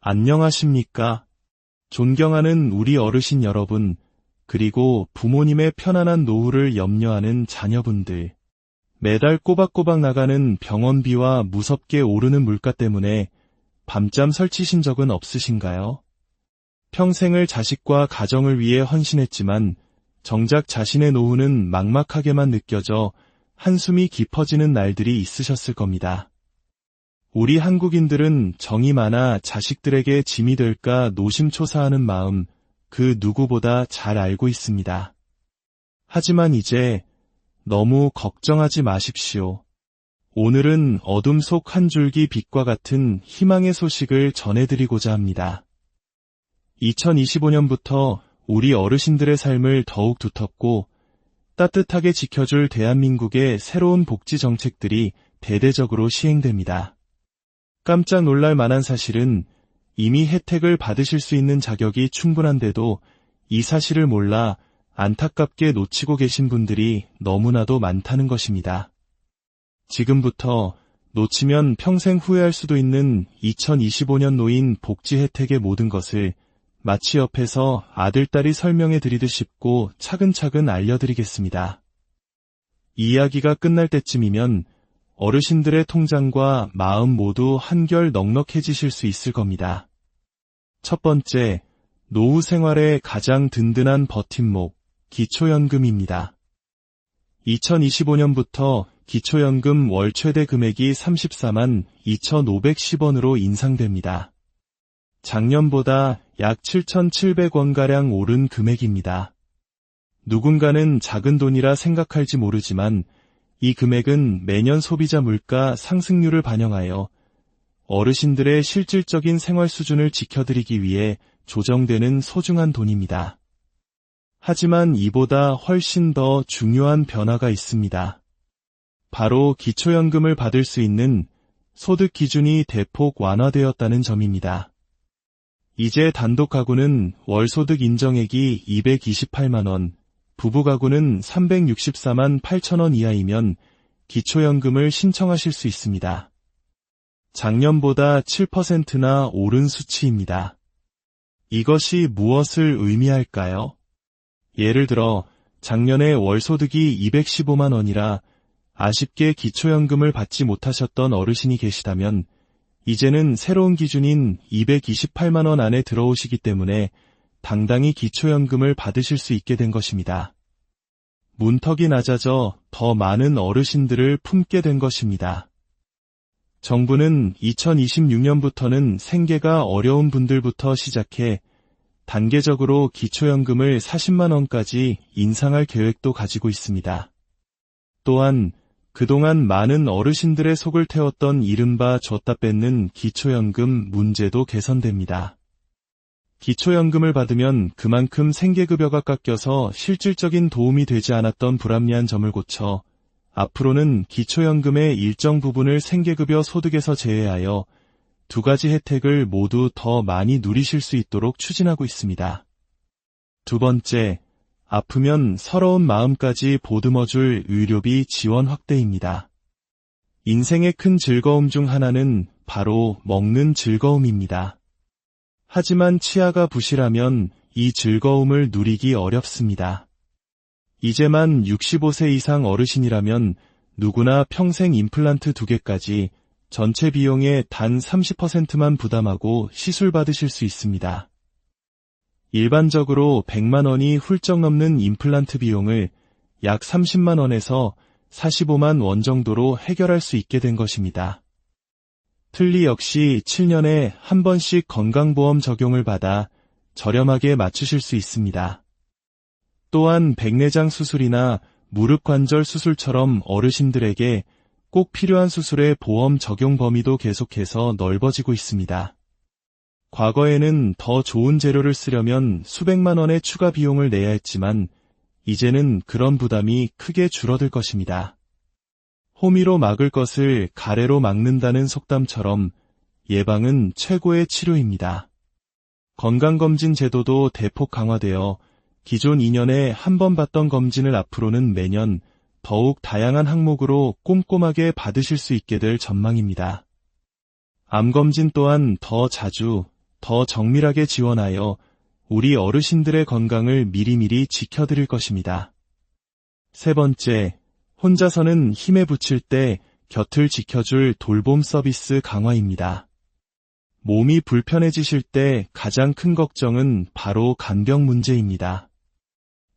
안녕하십니까? 존경하는 우리 어르신 여러분, 그리고 부모님의 편안한 노후를 염려하는 자녀분들. 매달 꼬박꼬박 나가는 병원비와 무섭게 오르는 물가 때문에 밤잠 설치신 적은 없으신가요? 평생을 자식과 가정을 위해 헌신했지만 정작 자신의 노후는 막막하게만 느껴져 한숨이 깊어지는 날들이 있으셨을 겁니다. 우리 한국인들은 정이 많아 자식들에게 짐이 될까 노심초사하는 마음 그 누구보다 잘 알고 있습니다. 하지만 이제 너무 걱정하지 마십시오. 오늘은 어둠 속 한 줄기 빛과 같은 희망의 소식을 전해드리고자 합니다. 2025년부터 우리 어르신들의 삶을 더욱 두텁고 따뜻하게 지켜줄 대한민국의 새로운 복지 정책들이 대대적으로 시행됩니다. 깜짝 놀랄 만한 사실은 이미 혜택을 받으실 수 있는 자격이 충분한데도 이 사실을 몰라 안타깝게 놓치고 계신 분들이 너무나도 많다는 것입니다. 지금부터 놓치면 평생 후회할 수도 있는 2025년 노인 복지 혜택의 모든 것을 마치 옆에서 아들딸이 설명해 드리듯 쉽고 차근차근 알려드리겠습니다. 이야기가 끝날 때쯤이면 어르신들의 통장과 마음 모두 한결 넉넉해지실 수 있을 겁니다. 첫 번째, 노후 생활의 가장 든든한 버팀목, 기초연금입니다. 2025년부터 기초연금 월 최대 금액이 34만 2,510원으로 인상됩니다. 작년보다 약 7,700원가량 오른 금액입니다. 누군가는 작은 돈이라 생각할지 모르지만 이 금액은 매년 소비자 물가 상승률을 반영하여 어르신들의 실질적인 생활 수준을 지켜드리기 위해 조정되는 소중한 돈입니다. 하지만 이보다 훨씬 더 중요한 변화가 있습니다. 바로 기초연금을 받을 수 있는 소득 기준이 대폭 완화되었다는 점입니다. 이제 단독 가구는 월 소득 인정액이 228만 원, 부부 가구는 364만 8천원 이하이면 기초연금을 신청하실 수 있습니다. 작년보다 7%나 오른 수치입니다. 이것이 무엇을 의미할까요? 예를 들어 작년에 월 소득이 215만 원이라 아쉽게 기초연금을 받지 못하셨던 어르신이 계시다면 이제는 새로운 기준인 228만 원 안에 들어오시기 때문에 당당히 기초연금을 받으실 수 있게 된 것입니다. 문턱이 낮아져 더 많은 어르신들을 품게 된 것입니다. 정부는 2026년부터는 생계가 어려운 분들부터 시작해 단계적으로 기초연금을 40만 원까지 인상할 계획도 가지고 있습니다. 또한 그동안 많은 어르신들의 속을 태웠던 이른바 줬다 뺏는 기초연금 문제도 개선됩니다. 기초연금을 받으면 그만큼 생계급여가 깎여서 실질적인 도움이 되지 않았던 불합리한 점을 고쳐 앞으로는 기초연금의 일정 부분을 생계급여 소득에서 제외하여 두 가지 혜택을 모두 더 많이 누리실 수 있도록 추진하고 있습니다. 두 번째, 아프면 서러운 마음까지 보듬어줄 의료비 지원 확대입니다. 인생의 큰 즐거움 중 하나는 바로 먹는 즐거움입니다. 하지만 치아가 부실하면 이 즐거움을 누리기 어렵습니다. 이제만 65세 이상 어르신이라면 누구나 평생 임플란트 2개까지 전체 비용의 단 30%만 부담하고 시술 받으실 수 있습니다. 일반적으로 100만 원이 훌쩍 넘는 임플란트 비용을 약 30만 원에서 45만 원 정도로 해결할 수 있게 된 것입니다. 틀니 역시 7년에 한 번씩 건강보험 적용을 받아 저렴하게 맞추실 수 있습니다. 또한 백내장 수술이나 무릎 관절 수술처럼 어르신들에게 꼭 필요한 수술의 보험 적용 범위도 계속해서 넓어지고 있습니다. 과거에는 더 좋은 재료를 쓰려면 수백만 원의 추가 비용을 내야 했지만 이제는 그런 부담이 크게 줄어들 것입니다. 호미로 막을 것을 가래로 막는다는 속담처럼 예방은 최고의 치료입니다. 건강검진 제도도 대폭 강화되어 기존 2년에 한 번 받던 검진을 앞으로는 매년 더욱 다양한 항목으로 꼼꼼하게 받으실 수 있게 될 전망입니다. 암검진 또한 더 자주, 더 정밀하게 지원하여 우리 어르신들의 건강을 미리미리 지켜드릴 것입니다. 세 번째, 혼자서는 힘에 부칠 때 곁을 지켜줄 돌봄 서비스 강화입니다. 몸이 불편해지실 때 가장 큰 걱정은 바로 간병 문제입니다.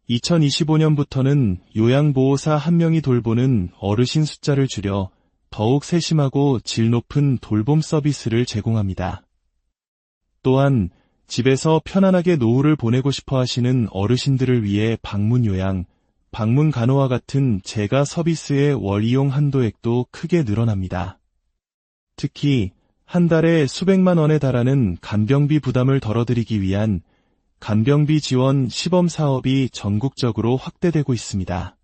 2025년부터는 요양보호사 1명이 돌보는 어르신 숫자를 줄여 더욱 세심하고 질 높은 돌봄 서비스를 제공합니다. 또한 집에서 편안하게 노후를 보내고 싶어 하시는 어르신들을 위해 방문 요양, 방문 간호와 같은 재가 서비스의 월 이용 한도액도 크게 늘어납니다. 특히 한 달에 수백만 원에 달하는 간병비 부담을 덜어드리기 위한 간병비 지원 시범 사업이 전국적으로 확대되고 있습니다.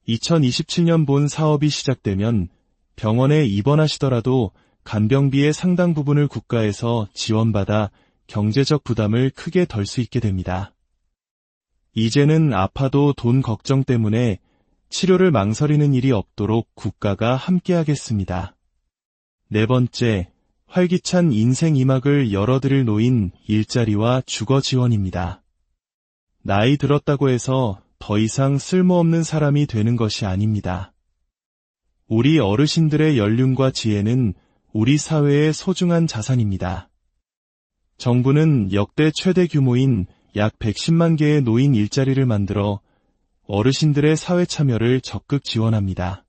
2027년 본 사업이 시작되면 병원에 입원하시더라도 간병비의 상당 부분을 국가에서 지원받아 경제적 부담을 크게 덜 수 있게 됩니다. 이제는 아파도 돈 걱정 때문에 치료를 망설이는 일이 없도록 국가가 함께하겠습니다. 네 번째, 활기찬 인생 2막을 열어드릴 노인 일자리와 주거 지원입니다. 나이 들었다고 해서 더 이상 쓸모없는 사람이 되는 것이 아닙니다. 우리 어르신들의 연륜과 지혜는 우리 사회의 소중한 자산입니다. 정부는 역대 최대 규모인 약 110만 개의 노인 일자리를 만들어 어르신들의 사회 참여를 적극 지원합니다.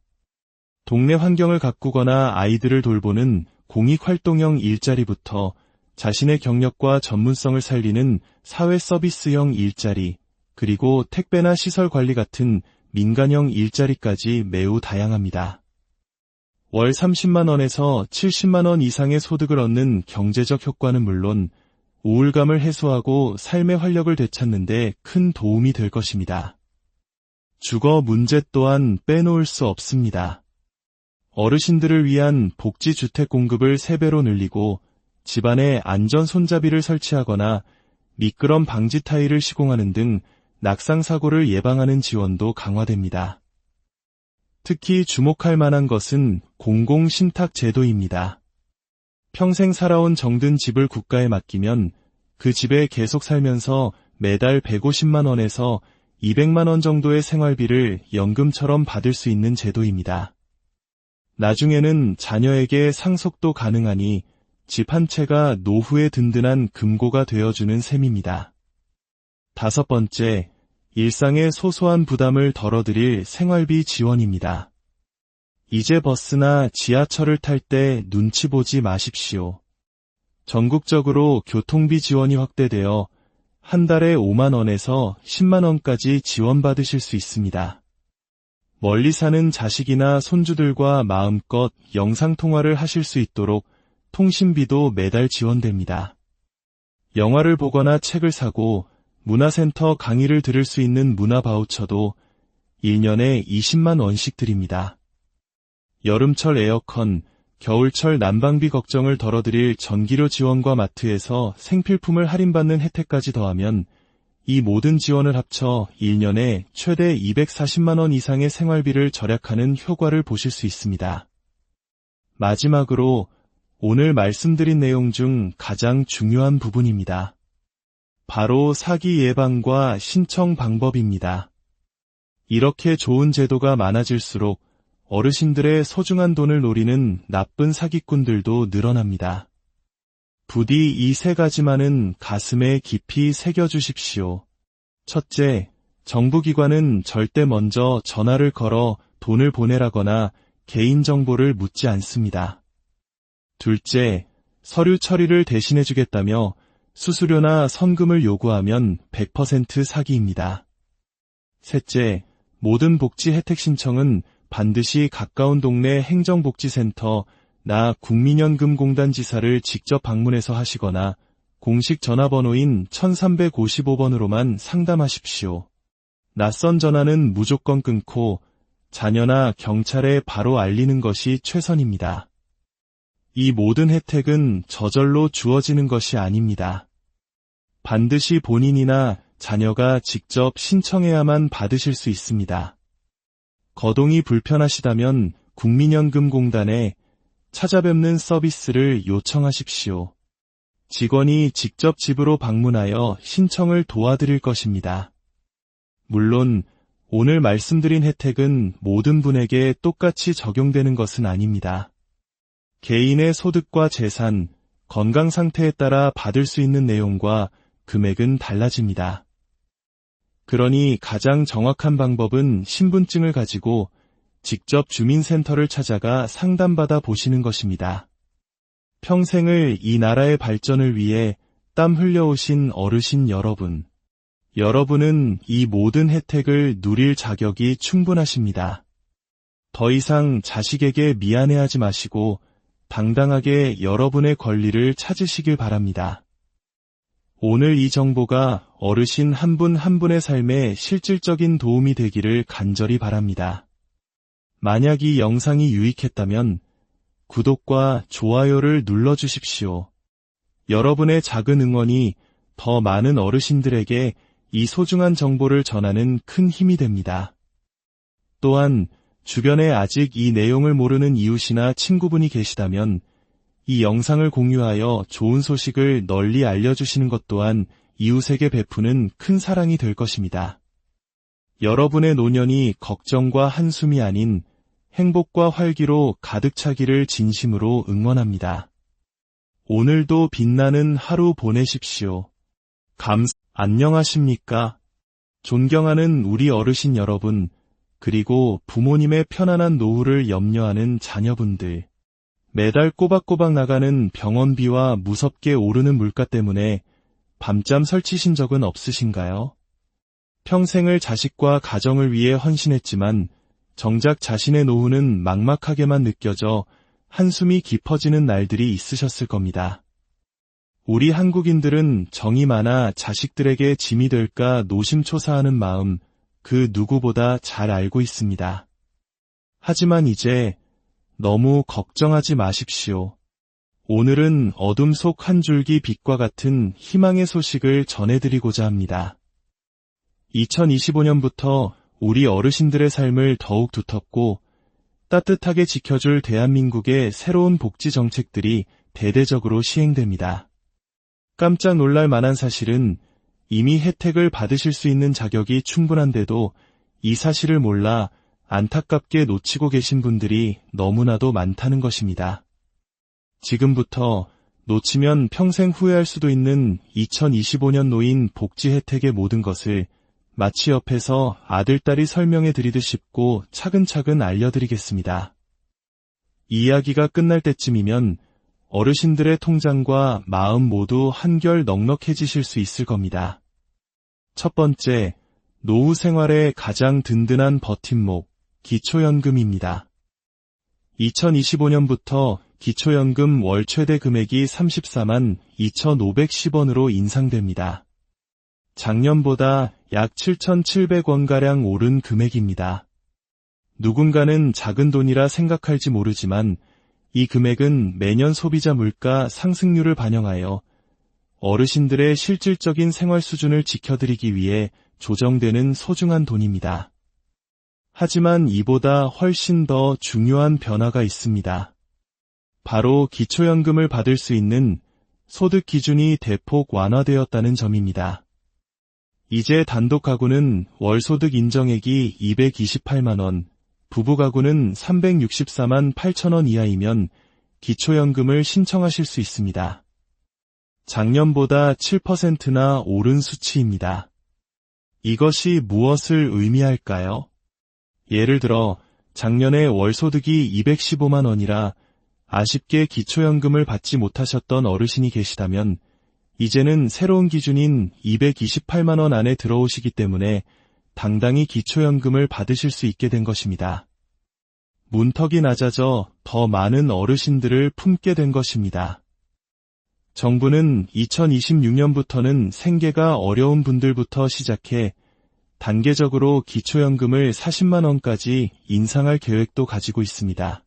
동네 환경을 가꾸거나 아이들을 돌보는 공익활동형 일자리부터 자신의 경력과 전문성을 살리는 사회 서비스형 일자리, 그리고 택배나 시설 관리 같은 민간형 일자리까지 매우 다양합니다. 월 30만 원에서 70만 원 이상의 소득을 얻는 경제적 효과는 물론 우울감을 해소하고 삶의 활력을 되찾는 데 큰 도움이 될 것입니다. 주거 문제 또한 빼놓을 수 없습니다. 어르신들을 위한 복지주택 공급을 3배로 늘리고 집안에 안전 손잡이를 설치하거나 미끄럼 방지 타일을 시공하는 등 낙상사고를 예방하는 지원도 강화됩니다. 특히 주목할 만한 것은 공공신탁 제도입니다. 평생 살아온 정든 집을 국가에 맡기면 그 집에 계속 살면서 매달 150만 원에서 200만 원 정도의 생활비를 연금처럼 받을 수 있는 제도입니다. 나중에는 자녀에게 상속도 가능하니 집 한 채가 노후의 든든한 금고가 되어주는 셈입니다. 다섯 번째, 일상의 소소한 부담을 덜어드릴 생활비 지원입니다. 이제 버스나 지하철을 탈 때 눈치 보지 마십시오. 전국적으로 교통비 지원이 확대되어 한 달에 5만 원에서 10만 원까지 지원받으실 수 있습니다. 멀리 사는 자식이나 손주들과 마음껏 영상통화를 하실 수 있도록 통신비도 매달 지원됩니다. 영화를 보거나 책을 사고 문화센터 강의를 들을 수 있는 문화바우처도 1년에 20만 원씩 드립니다. 여름철 에어컨, 겨울철 난방비 걱정을 덜어드릴 전기료 지원과 마트에서 생필품을 할인받는 혜택까지 더하면 이 모든 지원을 합쳐 1년에 최대 240만 원 이상의 생활비를 절약하는 효과를 보실 수 있습니다. 마지막으로 오늘 말씀드린 내용 중 가장 중요한 부분입니다. 바로 사기 예방과 신청 방법입니다. 이렇게 좋은 제도가 많아질수록 어르신들의 소중한 돈을 노리는 나쁜 사기꾼들도 늘어납니다. 부디 이 3가지만은 가슴에 깊이 새겨주십시오. 첫째, 정부기관은 절대 먼저 전화를 걸어 돈을 보내라거나 개인정보를 묻지 않습니다. 둘째, 서류 처리를 대신해주겠다며 수수료나 선금을 요구하면 100% 사기입니다. 셋째, 모든 복지 혜택 신청은 반드시 가까운 동네 행정복지센터 나 국민연금공단 지사를 직접 방문해서 하시거나 공식 전화번호인 1355번으로만 상담하십시오. 낯선 전화는 무조건 끊고 자녀나 경찰에 바로 알리는 것이 최선입니다. 이 모든 혜택은 저절로 주어지는 것이 아닙니다. 반드시 본인이나 자녀가 직접 신청해야만 받으실 수 있습니다. 거동이 불편하시다면 국민연금공단에 찾아뵙는 서비스를 요청하십시오. 직원이 직접 집으로 방문하여 신청을 도와드릴 것입니다. 물론 오늘 말씀드린 혜택은 모든 분에게 똑같이 적용되는 것은 아닙니다. 개인의 소득과 재산, 건강 상태에 따라 받을 수 있는 내용과 금액은 달라집니다. 그러니 가장 정확한 방법은 신분증을 가지고 직접 주민센터를 찾아가 상담받아 보시는 것입니다. 평생을 이 나라의 발전을 위해 땀 흘려오신 어르신 여러분, 여러분은 이 모든 혜택을 누릴 자격이 충분하십니다. 더 이상 자식에게 미안해하지 마시고 당당하게 여러분의 권리를 찾으시길 바랍니다. 오늘 이 정보가 어르신 한 분 한 분의 삶에 실질적인 도움이 되기를 간절히 바랍니다. 만약 이 영상이 유익했다면 구독과 좋아요를 눌러주십시오. 여러분의 작은 응원이 더 많은 어르신들에게 이 소중한 정보를 전하는 큰 힘이 됩니다. 또한 주변에 아직 이 내용을 모르는 이웃이나 친구분이 계시다면 이 영상을 공유하여 좋은 소식을 널리 알려주시는 것 또한 이웃에게 베푸는 큰 사랑이 될 것입니다. 여러분의 노년이 걱정과 한숨이 아닌 행복과 활기로 가득 차기를 진심으로 응원합니다. 오늘도 빛나는 하루 보내십시오. 안녕하십니까? 존경하는 우리 어르신 여러분, 그리고 부모님의 편안한 노후를 염려하는 자녀분들. 매달 꼬박꼬박 나가는 병원비와 무섭게 오르는 물가 때문에 밤잠 설치신 적은 없으신가요? 평생을 자식과 가정을 위해 헌신했지만 정작 자신의 노후는 막막하게만 느껴져 한숨이 깊어지는 날들이 있으셨을 겁니다. 우리 한국인들은 정이 많아 자식들에게 짐이 될까 노심초사하는 마음 그 누구보다 잘 알고 있습니다. 하지만 이제 너무 걱정하지 마십시오. 오늘은 어둠 속 한 줄기 빛과 같은 희망의 소식을 전해드리고자 합니다. 2025년부터 우리 어르신들의 삶을 더욱 두텁고 따뜻하게 지켜줄 대한민국의 새로운 복지 정책들이 대대적으로 시행됩니다. 깜짝 놀랄 만한 사실은 이미 혜택을 받으실 수 있는 자격이 충분한데도 이 사실을 몰라 안타깝게 놓치고 계신 분들이 너무나도 많다는 것입니다. 지금부터 놓치면 평생 후회할 수도 있는 2025년 노인 복지 혜택의 모든 것을 마치 옆에서 아들딸이 설명해 드리듯 쉽고 차근차근 알려드리겠습니다. 이야기가 끝날 때쯤이면 어르신들의 통장과 마음 모두 한결 넉넉해지실 수 있을 겁니다. 첫 번째, 노후 생활의 가장 든든한 버팀목, 기초연금입니다. 2025년부터 기초연금 월 최대 금액이 34만 2,510원으로 인상됩니다. 작년보다 약 7,700원가량 오른 금액입니다. 누군가는 작은 돈이라 생각할지 모르지만 이 금액은 매년 소비자 물가 상승률을 반영하여 어르신들의 실질적인 생활 수준을 지켜드리기 위해 조정되는 소중한 돈입니다. 하지만 이보다 훨씬 더 중요한 변화가 있습니다. 바로 기초연금을 받을 수 있는 소득 기준이 대폭 완화되었다는 점입니다. 이제 단독 가구는 월 소득 인정액이 228만원, 부부 가구는 364만 8천원 이하이면 기초연금을 신청하실 수 있습니다. 작년보다 7%나 오른 수치입니다. 이것이 무엇을 의미할까요? 예를 들어 작년에 월 소득이 215만 원이라 아쉽게 기초연금을 받지 못하셨던 어르신이 계시다면 이제는 새로운 기준인 228만 원 안에 들어오시기 때문에 당당히 기초연금을 받으실 수 있게 된 것입니다. 문턱이 낮아져 더 많은 어르신들을 품게 된 것입니다. 정부는 2026년부터는 생계가 어려운 분들부터 시작해 단계적으로 기초연금을 40만 원까지 인상할 계획도 가지고 있습니다.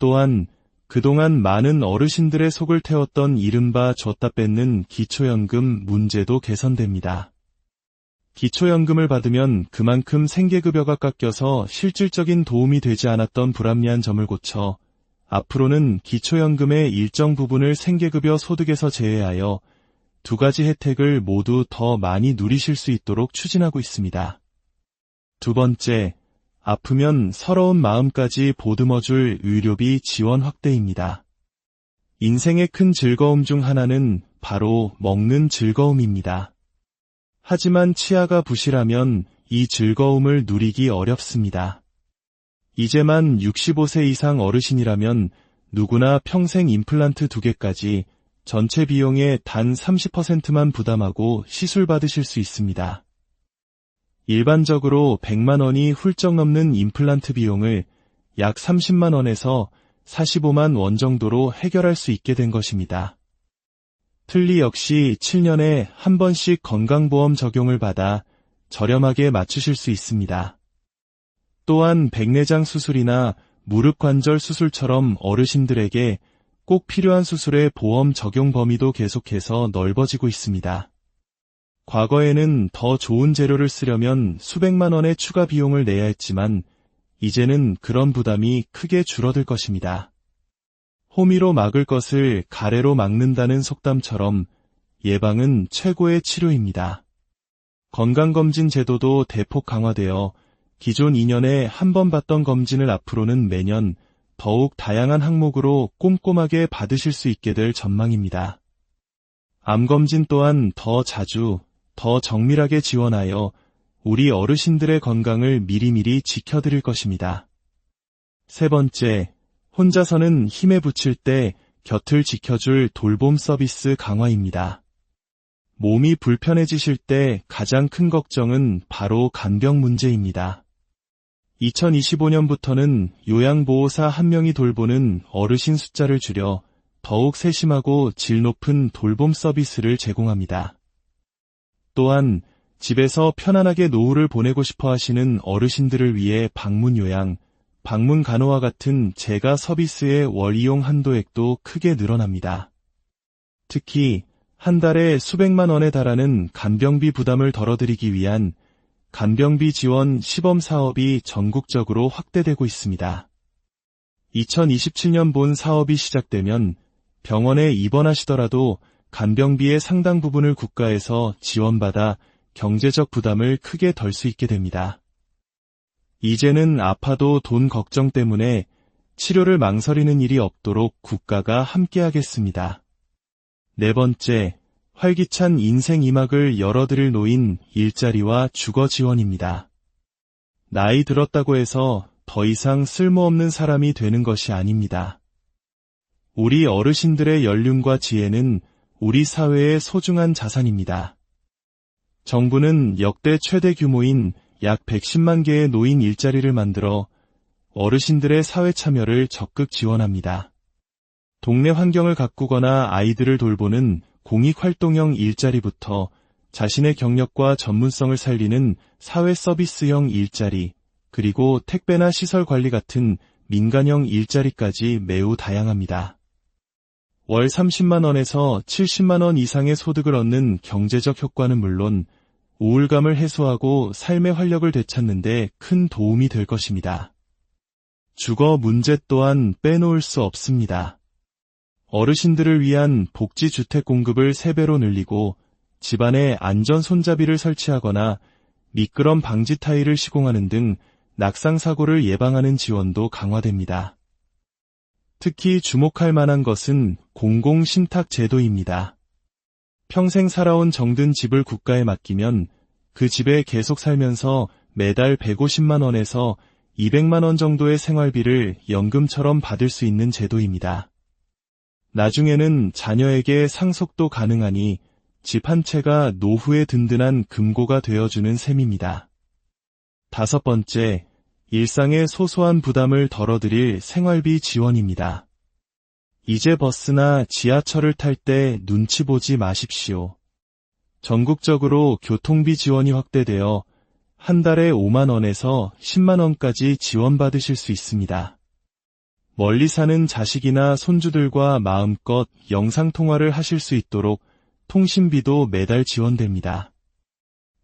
또한 그동안 많은 어르신들의 속을 태웠던 이른바 줬다 뺏는 기초연금 문제도 개선됩니다. 기초연금을 받으면 그만큼 생계급여가 깎여서 실질적인 도움이 되지 않았던 불합리한 점을 고쳐 앞으로는 기초연금의 일정 부분을 생계급여 소득에서 제외하여 두 가지 혜택을 모두 더 많이 누리실 수 있도록 추진하고 있습니다. 두 번째, 아프면 서러운 마음까지 보듬어줄 의료비 지원 확대입니다. 인생의 큰 즐거움 중 하나는 바로 먹는 즐거움입니다. 하지만 치아가 부실하면 이 즐거움을 누리기 어렵습니다. 이제만 65세 이상 어르신이라면 누구나 평생 임플란트 2개까지 전체 비용의 단 30%만 부담하고 시술 받으실 수 있습니다. 일반적으로 100만 원이 훌쩍 넘는 임플란트 비용을 약 30만 원에서 45만 원 정도로 해결할 수 있게 된 것입니다. 틀니 역시 7년에 한 번씩 건강보험 적용을 받아 저렴하게 맞추실 수 있습니다. 또한 백내장 수술이나 무릎 관절 수술처럼 어르신들에게 꼭 필요한 수술의 보험 적용 범위도 계속해서 넓어지고 있습니다. 과거에는 더 좋은 재료를 쓰려면 수백만 원의 추가 비용을 내야 했지만 이제는 그런 부담이 크게 줄어들 것입니다. 호미로 막을 것을 가래로 막는다는 속담처럼 예방은 최고의 치료입니다. 건강검진 제도도 대폭 강화되어 기존 2년에 한 번 받던 검진을 앞으로는 매년 더욱 다양한 항목으로 꼼꼼하게 받으실 수 있게 될 전망입니다. 암검진 또한 더 자주, 더 정밀하게 지원하여 우리 어르신들의 건강을 미리미리 지켜드릴 것입니다. 세 번째, 혼자서는 힘에 부칠 때 곁을 지켜줄 돌봄 서비스 강화입니다. 몸이 불편해지실 때 가장 큰 걱정은 바로 간병 문제입니다. 2025년부터는 요양보호사 1명이 돌보는 어르신 숫자를 줄여 더욱 세심하고 질 높은 돌봄 서비스를 제공합니다. 또한 집에서 편안하게 노후를 보내고 싶어 하시는 어르신들을 위해 방문 요양, 방문 간호와 같은 재가 서비스의 월 이용 한도액도 크게 늘어납니다. 특히 한 달에 수백만 원에 달하는 간병비 부담을 덜어드리기 위한 간병비 지원 시범 사업이 전국적으로 확대되고 있습니다. 2027년 본 사업이 시작되면 병원에 입원하시더라도 간병비의 상당 부분을 국가에서 지원받아 경제적 부담을 크게 덜 수 있게 됩니다. 이제는 아파도 돈 걱정 때문에 치료를 망설이는 일이 없도록 국가가 함께하겠습니다. 네 번째, 활기찬 인생 2막을 열어드릴 노인 일자리와 주거 지원입니다. 나이 들었다고 해서 더 이상 쓸모없는 사람이 되는 것이 아닙니다. 우리 어르신들의 연륜과 지혜는 우리 사회의 소중한 자산입니다. 정부는 역대 최대 규모인 약 110만 개의 노인 일자리를 만들어 어르신들의 사회 참여를 적극 지원합니다. 동네 환경을 가꾸거나 아이들을 돌보는 공익활동형 일자리부터 자신의 경력과 전문성을 살리는 사회 서비스형 일자리, 그리고 택배나 시설 관리 같은 민간형 일자리까지 매우 다양합니다. 월 30만 원에서 70만 원 이상의 소득을 얻는 경제적 효과는 물론 우울감을 해소하고 삶의 활력을 되찾는 데 큰 도움이 될 것입니다. 주거 문제 또한 빼놓을 수 없습니다. 어르신들을 위한 복지주택 공급을 3배로 늘리고 집안에 안전 손잡이를 설치하거나 미끄럼 방지 타일을 시공하는 등 낙상사고를 예방하는 지원도 강화됩니다. 특히 주목할 만한 것은 공공신탁 제도입니다. 평생 살아온 정든 집을 국가에 맡기면 그 집에 계속 살면서 매달 150만 원에서 200만 원 정도의 생활비를 연금처럼 받을 수 있는 제도입니다. 나중에는 자녀에게 상속도 가능하니 집 한 채가 노후의 든든한 금고가 되어주는 셈입니다. 5번째, 일상의 소소한 부담을 덜어드릴 생활비 지원입니다. 이제 버스나 지하철을 탈 때 눈치 보지 마십시오. 전국적으로 교통비 지원이 확대되어 한 달에 5만 원에서 10만 원까지 지원받으실 수 있습니다. 멀리 사는 자식이나 손주들과 마음껏 영상통화를 하실 수 있도록 통신비도 매달 지원됩니다.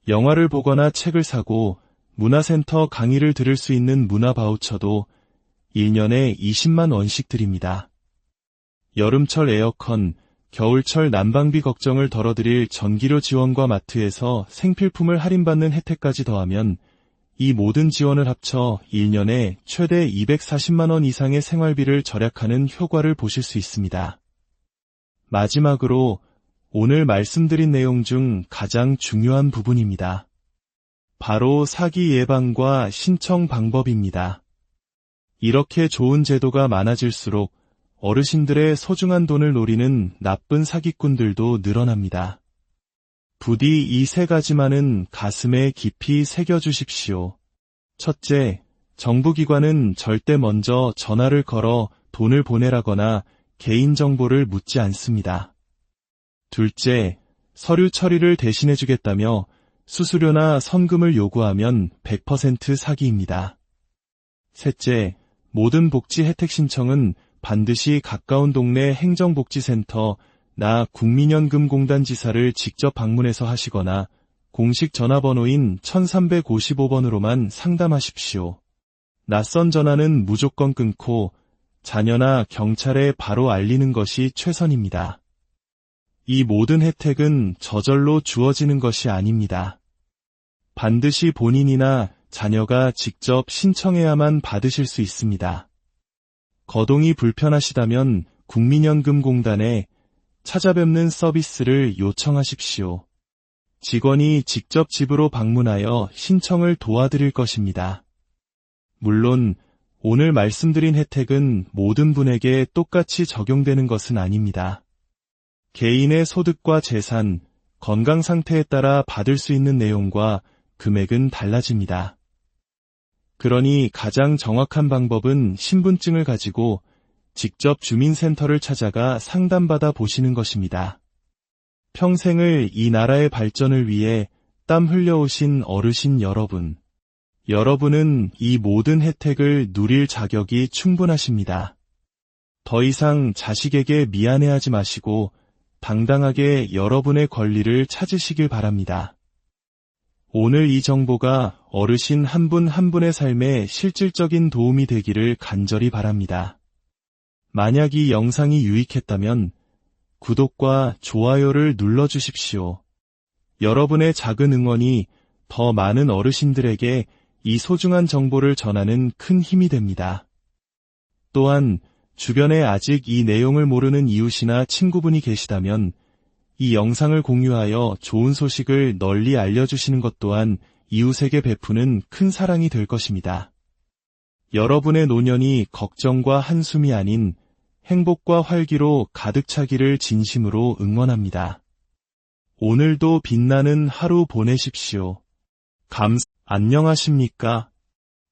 영화를 보거나 책을 사고 문화센터 강의를 들을 수 있는 문화바우처도 1년에 20만 원씩 드립니다. 여름철 에어컨, 겨울철 난방비 걱정을 덜어드릴 전기료 지원과 마트에서 생필품을 할인받는 혜택까지 더하면 이 모든 지원을 합쳐 1년에 최대 240만 원 이상의 생활비를 절약하는 효과를 보실 수 있습니다. 마지막으로 오늘 말씀드린 내용 중 가장 중요한 부분입니다. 바로 사기 예방과 신청 방법입니다. 이렇게 좋은 제도가 많아질수록 어르신들의 소중한 돈을 노리는 나쁜 사기꾼들도 늘어납니다. 부디 이 세 가지만은 가슴에 깊이 새겨주십시오. 첫째, 정부기관은 절대 먼저 전화를 걸어 돈을 보내라거나 개인정보를 묻지 않습니다. 둘째, 서류 처리를 대신해주겠다며 수수료나 선금을 요구하면 100% 사기입니다. 셋째, 모든 복지 혜택 신청은 반드시 가까운 동네 행정복지센터 나 국민연금공단 지사를 직접 방문해서 하시거나 공식 전화번호인 1355번으로만 상담하십시오. 낯선 전화는 무조건 끊고 자녀나 경찰에 바로 알리는 것이 최선입니다. 이 모든 혜택은 저절로 주어지는 것이 아닙니다. 반드시 본인이나 자녀가 직접 신청해야만 받으실 수 있습니다. 거동이 불편하시다면 국민연금공단에 찾아뵙는 서비스를 요청하십시오. 직원이 직접 집으로 방문하여 신청을 도와드릴 것입니다. 물론 오늘 말씀드린 혜택은 모든 분에게 똑같이 적용되는 것은 아닙니다. 개인의 소득과 재산, 건강 상태에 따라 받을 수 있는 내용과 금액은 달라집니다. 그러니 가장 정확한 방법은 신분증을 가지고 직접 주민센터를 찾아가 상담받아 보시는 것입니다. 평생을 이 나라의 발전을 위해 땀 흘려오신 어르신 여러분, 여러분은 이 모든 혜택을 누릴 자격이 충분하십니다. 더 이상 자식에게 미안해하지 마시고 당당하게 여러분의 권리를 찾으시길 바랍니다. 오늘 이 정보가 어르신 한 분 한 분의 삶에 실질적인 도움이 되기를 간절히 바랍니다. 만약 이 영상이 유익했다면 구독과 좋아요를 눌러주십시오. 여러분의 작은 응원이 더 많은 어르신들에게 이 소중한 정보를 전하는 큰 힘이 됩니다. 또한 주변에 아직 이 내용을 모르는 이웃이나 친구분이 계시다면 이 영상을 공유하여 좋은 소식을 널리 알려주시는 것 또한 이웃에게 베푸는 큰 사랑이 될 것입니다. 여러분의 노년이 걱정과 한숨이 아닌 행복과 활기로 가득 차기를 진심으로 응원합니다. 오늘도 빛나는 하루 보내십시오. 안녕하십니까?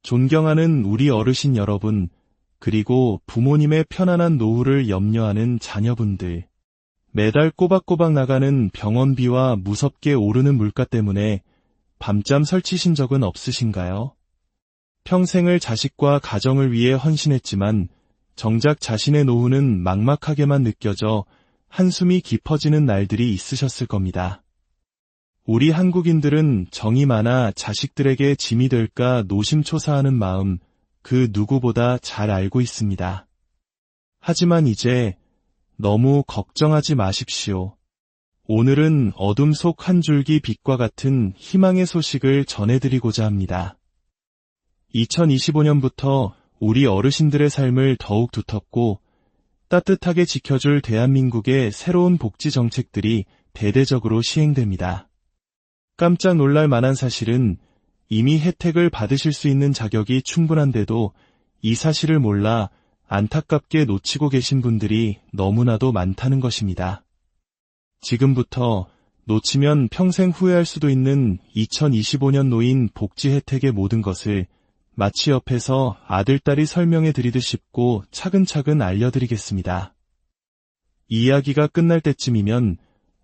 존경하는 우리 어르신 여러분, 그리고 부모님의 편안한 노후를 염려하는 자녀분들. 매달 꼬박꼬박 나가는 병원비와 무섭게 오르는 물가 때문에 밤잠 설치신 적은 없으신가요? 평생을 자식과 가정을 위해 헌신했지만 정작 자신의 노후는 막막하게만 느껴져 한숨이 깊어지는 날들이 있으셨을 겁니다. 우리 한국인들은 정이 많아 자식들에게 짐이 될까 노심초사하는 마음 그 누구보다 잘 알고 있습니다. 하지만 이제 너무 걱정하지 마십시오. 오늘은 어둠 속 한 줄기 빛과 같은 희망의 소식을 전해드리고자 합니다. 2025년부터 우리 어르신들의 삶을 더욱 두텁고 따뜻하게 지켜줄 대한민국의 새로운 복지 정책들이 대대적으로 시행됩니다. 깜짝 놀랄 만한 사실은 이미 혜택을 받으실 수 있는 자격이 충분한데도 이 사실을 몰라 안타깝게 놓치고 계신 분들이 너무나도 많다는 것입니다. 지금부터 놓치면 평생 후회할 수도 있는 2025년 노인 복지 혜택의 모든 것을 마치 옆에서 아들딸이 설명해 드리듯 쉽고 차근차근 알려드리겠습니다. 이야기가 끝날 때쯤이면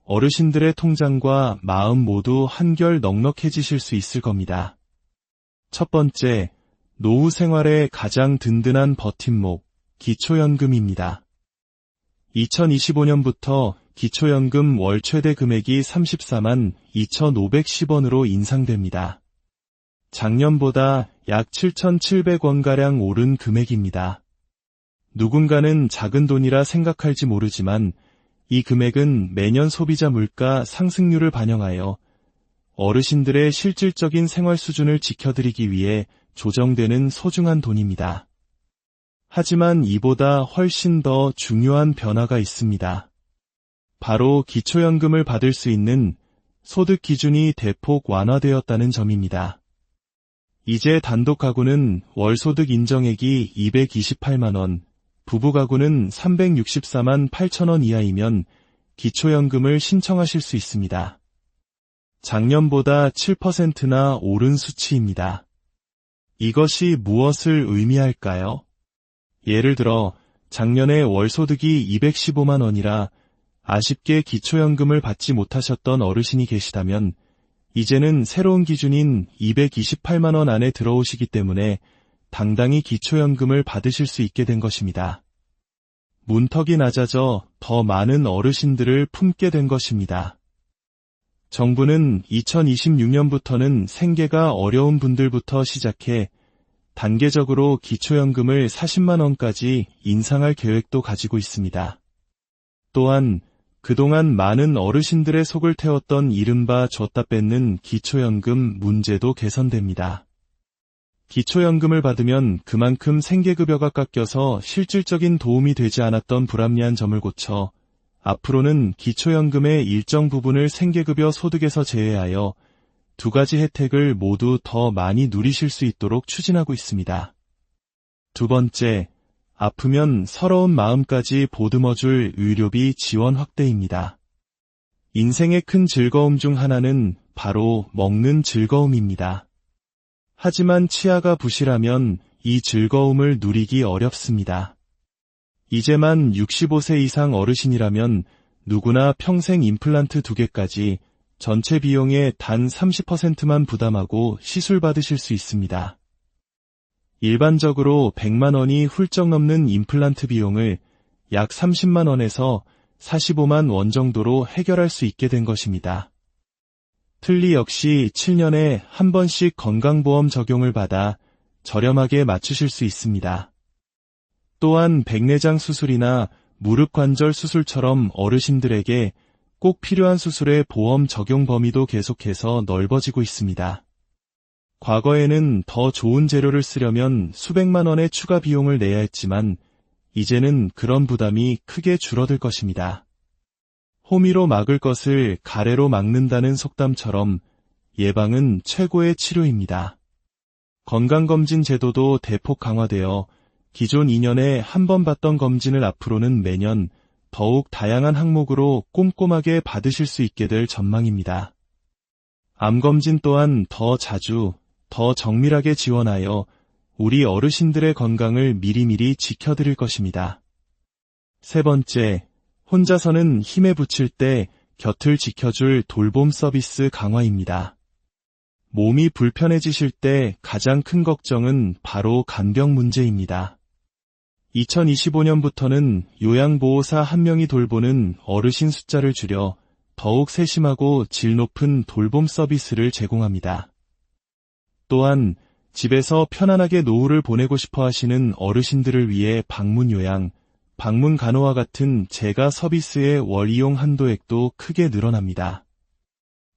어르신들의 통장과 마음 모두 한결 넉넉해지실 수 있을 겁니다. 첫 번째, 노후 생활의 가장 든든한 버팀목, 기초연금입니다. 2025년부터 기초연금 월 최대 금액이 34만 2,510원으로 인상됩니다. 작년보다 약 7,700원가량 오른 금액입니다. 누군가는 작은 돈이라 생각할지 모르지만 이 금액은 매년 소비자 물가 상승률을 반영하여 어르신들의 실질적인 생활 수준을 지켜드리기 위해 조정되는 소중한 돈입니다. 하지만 이보다 훨씬 더 중요한 변화가 있습니다. 바로 기초연금을 받을 수 있는 소득 기준이 대폭 완화되었다는 점입니다. 이제 단독 가구는 월소득 인정액이 228만원, 부부 가구는 364만 8천원 이하이면 기초연금을 신청하실 수 있습니다. 작년보다 7%나 오른 수치입니다. 이것이 무엇을 의미할까요? 예를 들어 작년에 월소득이 215만 원이라 아쉽게 기초연금을 받지 못하셨던 어르신이 계시다면 이제는 새로운 기준인 228만 원 안에 들어오시기 때문에 당당히 기초연금을 받으실 수 있게 된 것입니다. 문턱이 낮아져 더 많은 어르신들을 품게 된 것입니다. 정부는 2026년부터는 생계가 어려운 분들부터 시작해 단계적으로 기초연금을 40만 원까지 인상할 계획도 가지고 있습니다. 또한 그동안 많은 어르신들의 속을 태웠던 이른바 줬다 뺏는 기초연금 문제도 개선됩니다. 기초연금을 받으면 그만큼 생계급여가 깎여서 실질적인 도움이 되지 않았던 불합리한 점을 고쳐 앞으로는 기초연금의 일정 부분을 생계급여 소득에서 제외하여 두 가지 혜택을 모두 더 많이 누리실 수 있도록 추진하고 있습니다. 두 번째, 아프면 서러운 마음까지 보듬어줄 의료비 지원 확대입니다. 인생의 큰 즐거움 중 하나는 바로 먹는 즐거움입니다. 하지만 치아가 부실하면 이 즐거움을 누리기 어렵습니다. 이제만 65세 이상 어르신이라면 누구나 평생 임플란트 2개까지 전체 비용의 단 30%만 부담하고 시술 받으실 수 있습니다. 일반적으로 100만 원이 훌쩍 넘는 임플란트 비용을 약 30만 원에서 45만 원 정도로 해결할 수 있게 된 것입니다. 틀니 역시 7년에 한 번씩 건강보험 적용을 받아 저렴하게 맞추실 수 있습니다. 또한 백내장 수술이나 무릎 관절 수술처럼 어르신들에게 꼭 필요한 수술의 보험 적용 범위도 계속해서 넓어지고 있습니다. 과거에는 더 좋은 재료를 쓰려면 수백만 원의 추가 비용을 내야 했지만 이제는 그런 부담이 크게 줄어들 것입니다. 호미로 막을 것을 가래로 막는다는 속담처럼 예방은 최고의 치료입니다. 건강검진 제도도 대폭 강화되어 기존 2년에 한 번 받던 검진을 앞으로는 매년 더욱 다양한 항목으로 꼼꼼하게 받으실 수 있게 될 전망입니다. 암검진 또한 더 자주, 더 정밀하게 지원하여 우리 어르신들의 건강을 미리미리 지켜드릴 것입니다. 세 번째, 혼자서는 힘에 부칠 때 곁을 지켜줄 돌봄 서비스 강화입니다. 몸이 불편해지실 때 가장 큰 걱정은 바로 간병 문제입니다. 2025년부터는 요양보호사 1명이 돌보는 어르신 숫자를 줄여 더욱 세심하고 질 높은 돌봄 서비스를 제공합니다. 또한 집에서 편안하게 노후를 보내고 싶어 하시는 어르신들을 위해 방문요양, 방문간호와 같은 재가 서비스의 월 이용 한도액도 크게 늘어납니다.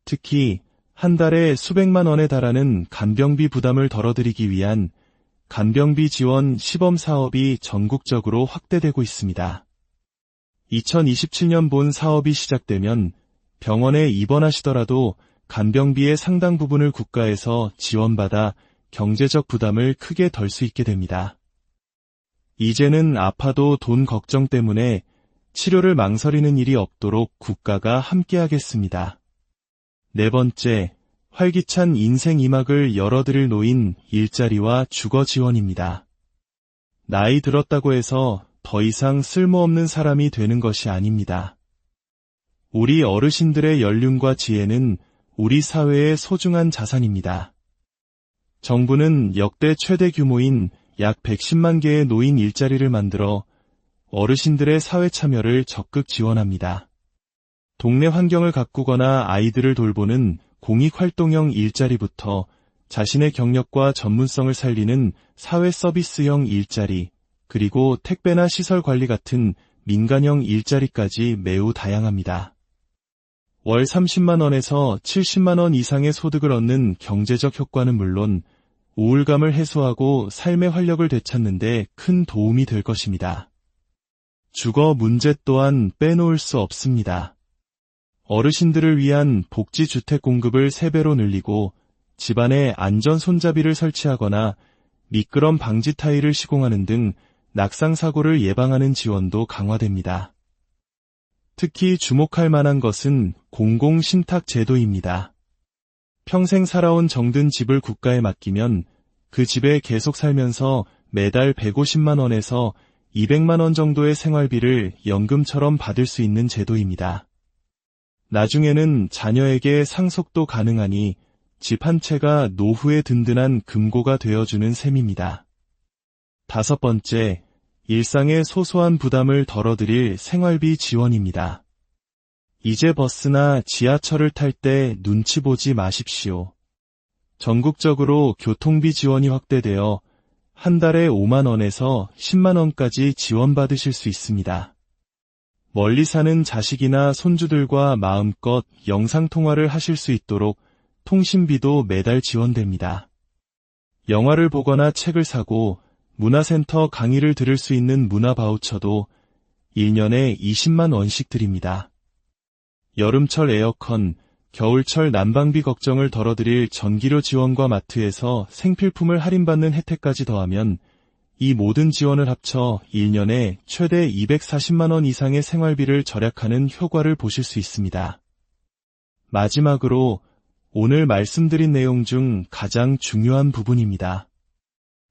특히 한 달에 수백만 원에 달하는 간병비 부담을 덜어드리기 위한 간병비 지원 시범 사업이 전국적으로 확대되고 있습니다. 2027년 본 사업이 시작되면 병원에 입원하시더라도 간병비의 상당 부분을 국가에서 지원받아 경제적 부담을 크게 덜 수 있게 됩니다. 이제는 아파도 돈 걱정 때문에 치료를 망설이는 일이 없도록 국가가 함께하겠습니다. 네 번째, 활기찬 인생 2막을 열어드릴 노인 일자리와 주거 지원입니다. 나이 들었다고 해서 더 이상 쓸모없는 사람이 되는 것이 아닙니다. 우리 어르신들의 연륜과 지혜는 우리 사회의 소중한 자산입니다. 정부는 역대 최대 규모인 약 110만 개의 노인 일자리를 만들어 어르신들의 사회 참여를 적극 지원합니다. 동네 환경을 가꾸거나 아이들을 돌보는 공익활동형 일자리부터 자신의 경력과 전문성을 살리는 사회 서비스형 일자리, 그리고 택배나 시설 관리 같은 민간형 일자리까지 매우 다양합니다. 월 30만 원에서 70만 원 이상의 소득을 얻는 경제적 효과는 물론 우울감을 해소하고 삶의 활력을 되찾는 데 큰 도움이 될 것입니다. 주거 문제 또한 빼놓을 수 없습니다. 어르신들을 위한 복지주택 공급을 3배로 늘리고 집안에 안전 손잡이를 설치하거나 미끄럼 방지 타일을 시공하는 등 낙상사고를 예방하는 지원도 강화됩니다. 특히 주목할 만한 것은 공공신탁제도입니다. 평생 살아온 정든 집을 국가에 맡기면 그 집에 계속 살면서 매달 150만 원에서 200만 원 정도의 생활비를 연금처럼 받을 수 있는 제도입니다. 나중에는 자녀에게 상속도 가능하니 집 한 채가 노후의 든든한 금고가 되어주는 셈입니다. 5번째, 일상의 소소한 부담을 덜어드릴 생활비 지원입니다. 이제 버스나 지하철을 탈 때 눈치 보지 마십시오. 전국적으로 교통비 지원이 확대되어 한 달에 5만 원에서 10만 원까지 지원받으실 수 있습니다. 멀리 사는 자식이나 손주들과 마음껏 영상통화를 하실 수 있도록 통신비도 매달 지원됩니다. 영화를 보거나 책을 사고 문화센터 강의를 들을 수 있는 문화바우처도 1년에 20만 원씩 드립니다. 여름철 에어컨, 겨울철 난방비 걱정을 덜어드릴 전기료 지원과 마트에서 생필품을 할인받는 혜택까지 더하면 이 모든 지원을 합쳐 1년에 최대 240만 원 이상의 생활비를 절약하는 효과를 보실 수 있습니다. 마지막으로 오늘 말씀드린 내용 중 가장 중요한 부분입니다.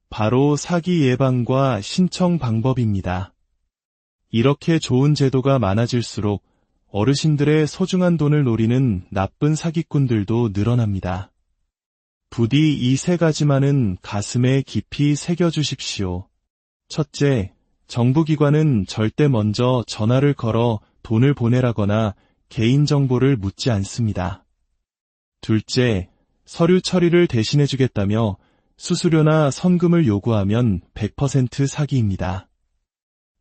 바로 사기 예방과 신청 방법입니다. 이렇게 좋은 제도가 많아질수록 어르신들의 소중한 돈을 노리는 나쁜 사기꾼들도 늘어납니다. 부디 이 3가지만은 가슴에 깊이 새겨주십시오. 첫째, 정부기관은 절대 먼저 전화를 걸어 돈을 보내라거나 개인정보를 묻지 않습니다. 둘째, 서류 처리를 대신해주겠다며 수수료나 선금을 요구하면 100% 사기입니다.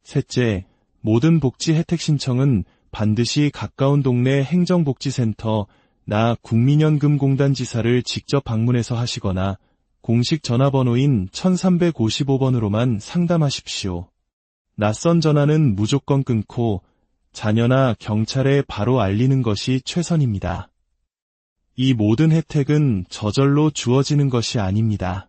셋째, 모든 복지 혜택 신청은 반드시 가까운 동네 행정복지센터 나 국민연금공단 지사를 직접 방문해서 하시거나 공식 전화번호인 1355번으로만 상담하십시오. 낯선 전화는 무조건 끊고 자녀나 경찰에 바로 알리는 것이 최선입니다. 이 모든 혜택은 저절로 주어지는 것이 아닙니다.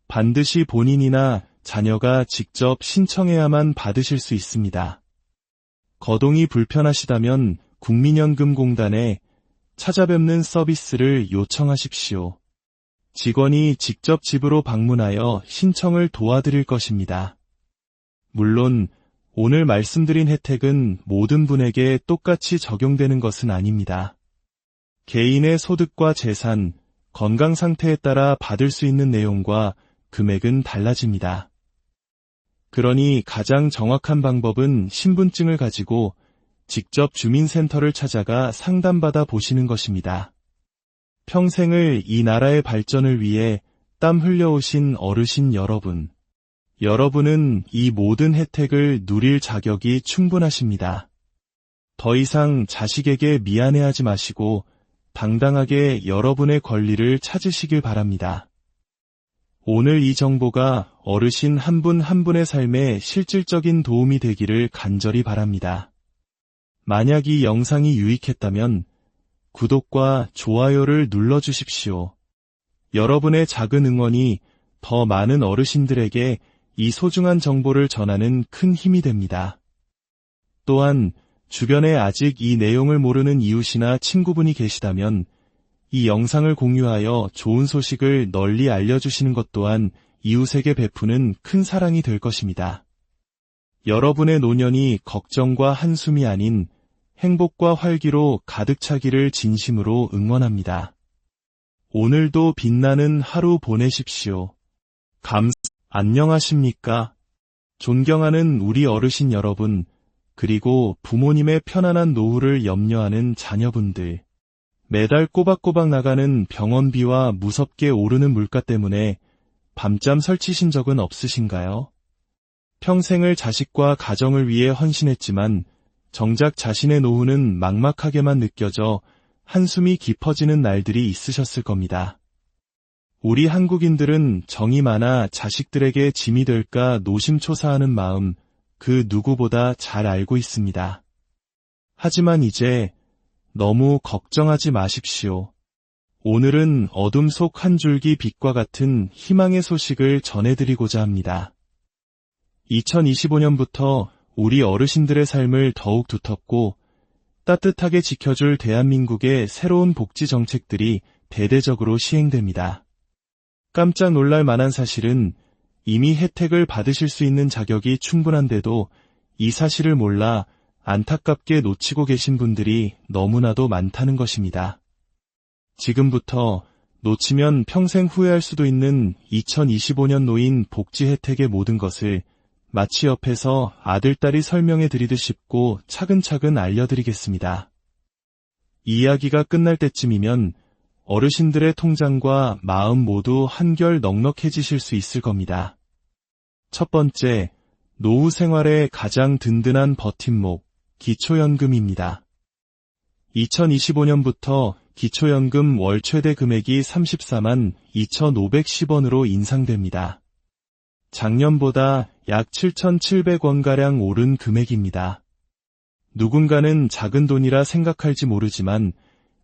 반드시 본인이나 자녀가 직접 신청해야만 받으실 수 있습니다. 거동이 불편하시다면 국민연금공단에 찾아뵙는 서비스를 요청하십시오. 직원이 직접 집으로 방문하여 신청을 도와드릴 것입니다. 물론 오늘 말씀드린 혜택은 모든 분에게 똑같이 적용되는 것은 아닙니다. 개인의 소득과 재산, 건강 상태에 따라 받을 수 있는 내용과 금액은 달라집니다. 그러니 가장 정확한 방법은 신분증을 가지고 직접 주민센터를 찾아가 상담받아 보시는 것입니다. 평생을 이 나라의 발전을 위해 땀 흘려오신 어르신 여러분, 여러분은 이 모든 혜택을 누릴 자격이 충분하십니다. 더 이상 자식에게 미안해하지 마시고 당당하게 여러분의 권리를 찾으시길 바랍니다. 오늘 이 정보가 어르신 한 분 한 분의 삶에 실질적인 도움이 되기를 간절히 바랍니다. 만약 이 영상이 유익했다면 구독과 좋아요를 눌러주십시오. 여러분의 작은 응원이 더 많은 어르신들에게 이 소중한 정보를 전하는 큰 힘이 됩니다. 또한 주변에 아직 이 내용을 모르는 이웃이나 친구분이 계시다면 이 영상을 공유하여 좋은 소식을 널리 알려주시는 것 또한 이웃에게 베푸는 큰 사랑이 될 것입니다. 여러분의 노년이 걱정과 한숨이 아닌 행복과 활기로 가득 차기를 진심으로 응원합니다. 오늘도 빛나는 하루 보내십시오. 안녕하십니까? 존경하는 우리 어르신 여러분, 그리고 부모님의 편안한 노후를 염려하는 자녀분들. 매달 꼬박꼬박 나가는 병원비와 무섭게 오르는 물가 때문에 밤잠 설치신 적은 없으신가요? 평생을 자식과 가정을 위해 헌신했지만 정작 자신의 노후는 막막하게만 느껴져 한숨이 깊어지는 날들이 있으셨을 겁니다. 우리 한국인들은 정이 많아 자식들에게 짐이 될까 노심초사하는 마음 그 누구보다 잘 알고 있습니다. 하지만 이제 너무 걱정하지 마십시오. 오늘은 어둠 속 한 줄기 빛과 같은 희망의 소식을 전해드리고자 합니다. 2025년부터 우리 어르신들의 삶을 더욱 두텁고 따뜻하게 지켜줄 대한민국의 새로운 복지 정책들이 대대적으로 시행됩니다. 깜짝 놀랄 만한 사실은 이미 혜택을 받으실 수 있는 자격이 충분한데도 이 사실을 몰라 안타깝게 놓치고 계신 분들이 너무나도 많다는 것입니다. 지금부터 놓치면 평생 후회할 수도 있는 2025년 노인 복지 혜택의 모든 것을 마치 옆에서 아들딸이 설명해 드리듯 쉽고 차근차근 알려드리겠습니다. 이 이야기가 끝날 때쯤이면 어르신들의 통장과 마음 모두 한결 넉넉해지실 수 있을 겁니다. 첫 번째, 노후 생활의 가장 든든한 버팀목, 기초연금입니다. 2025년부터 기초연금 월 최대 금액이 34만 2,510원으로 인상됩니다. 작년보다 약 7,700원가량 오른 금액입니다. 누군가는 작은 돈이라 생각할지 모르지만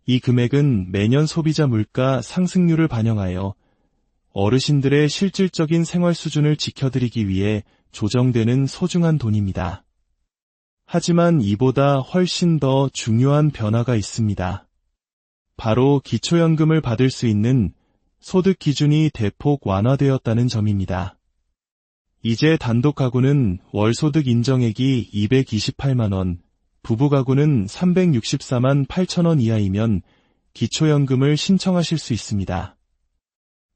이 금액은 매년 소비자 물가 상승률을 반영하여 어르신들의 실질적인 생활 수준을 지켜드리기 위해 조정되는 소중한 돈입니다. 하지만 이보다 훨씬 더 중요한 변화가 있습니다. 바로 기초연금을 받을 수 있는 소득 기준이 대폭 완화되었다는 점입니다. 이제 단독 가구는 월 소득 인정액이 228만원, 부부 가구는 364만 8천원 이하이면 기초연금을 신청하실 수 있습니다.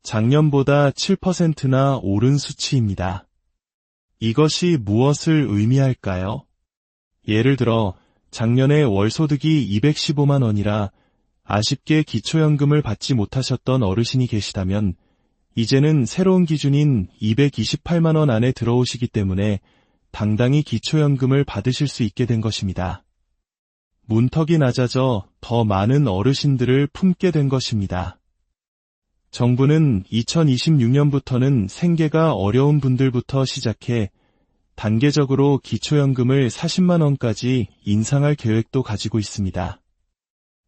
작년보다 7%나 오른 수치입니다. 이것이 무엇을 의미할까요? 예를 들어 작년에 월소득이 215만 원이라 아쉽게 기초연금을 받지 못하셨던 어르신이 계시다면 이제는 새로운 기준인 228만 원 안에 들어오시기 때문에 당당히 기초연금을 받으실 수 있게 된 것입니다. 문턱이 낮아져 더 많은 어르신들을 품게 된 것입니다. 정부는 2026년부터는 생계가 어려운 분들부터 시작해 단계적으로 기초연금을 40만 원까지 인상할 계획도 가지고 있습니다.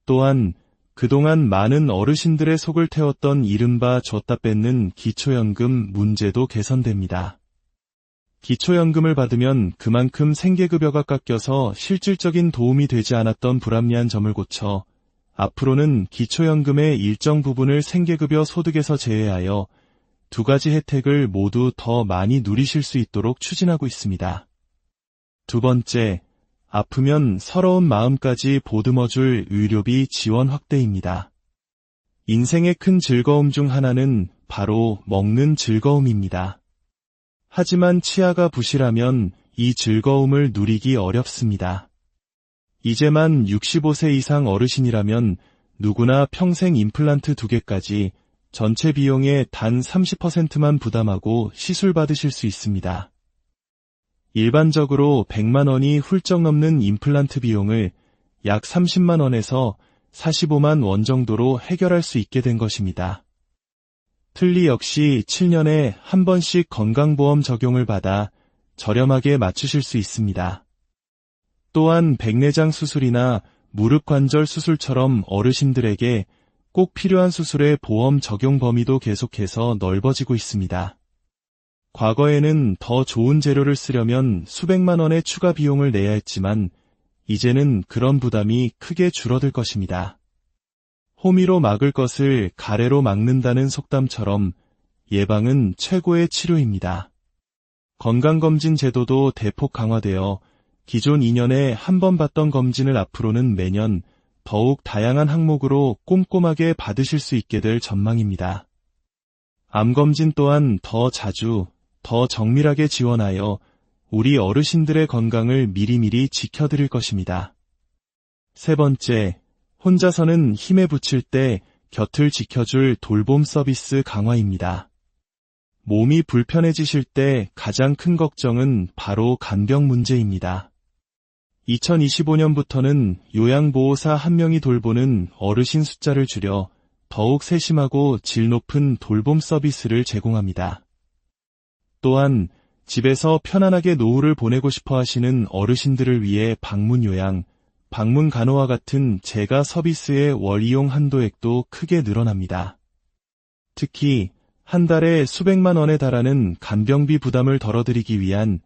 또한 그동안 많은 어르신들의 속을 태웠던 이른바 줬다 뺏는 기초연금 문제도 개선됩니다. 기초연금을 받으면 그만큼 생계급여가 깎여서 실질적인 도움이 되지 않았던 불합리한 점을 고쳐 앞으로는 기초연금의 일정 부분을 생계급여 소득에서 제외하여 두 가지 혜택을 모두 더 많이 누리실 수 있도록 추진하고 있습니다. 두 번째, 아프면 서러운 마음까지 보듬어줄 의료비 지원 확대입니다. 인생의 큰 즐거움 중 하나는 바로 먹는 즐거움입니다. 하지만 치아가 부실하면 이 즐거움을 누리기 어렵습니다. 이제만 65세 이상 어르신이라면 누구나 평생 임플란트 2개까지 전체 비용의 단 30%만 부담하고 시술 받으실 수 있습니다. 일반적으로 100만 원이 훌쩍 넘는 임플란트 비용을 약 30만 원에서 45만 원 정도로 해결할 수 있게 된 것입니다. 틀니 역시 7년에 한 번씩 건강보험 적용을 받아 저렴하게 맞추실 수 있습니다. 또한 백내장 수술이나 무릎 관절 수술처럼 어르신들에게 꼭 필요한 수술의 보험 적용 범위도 계속해서 넓어지고 있습니다. 과거에는 더 좋은 재료를 쓰려면 수백만 원의 추가 비용을 내야 했지만 이제는 그런 부담이 크게 줄어들 것입니다. 호미로 막을 것을 가래로 막는다는 속담처럼 예방은 최고의 치료입니다. 건강검진 제도도 대폭 강화되어 기존 2년에 한 번 받던 검진을 앞으로는 매년 더욱 다양한 항목으로 꼼꼼하게 받으실 수 있게 될 전망입니다. 암검진 또한 더 자주, 더 정밀하게 지원하여 우리 어르신들의 건강을 미리미리 지켜드릴 것입니다. 세 번째, 혼자서는 힘에 부칠 때 곁을 지켜줄 돌봄 서비스 강화입니다. 몸이 불편해지실 때 가장 큰 걱정은 바로 간병 문제입니다. 2025년부터는 요양보호사 1명이 돌보는 어르신 숫자를 줄여 더욱 세심하고 질 높은 돌봄 서비스를 제공합니다. 또한 집에서 편안하게 노후를 보내고 싶어 하시는 어르신들을 위해 방문 요양, 방문 간호와 같은 재가 서비스의 월 이용 한도액도 크게 늘어납니다. 특히 한 달에 수백만 원에 달하는 간병비 부담을 덜어드리기 위한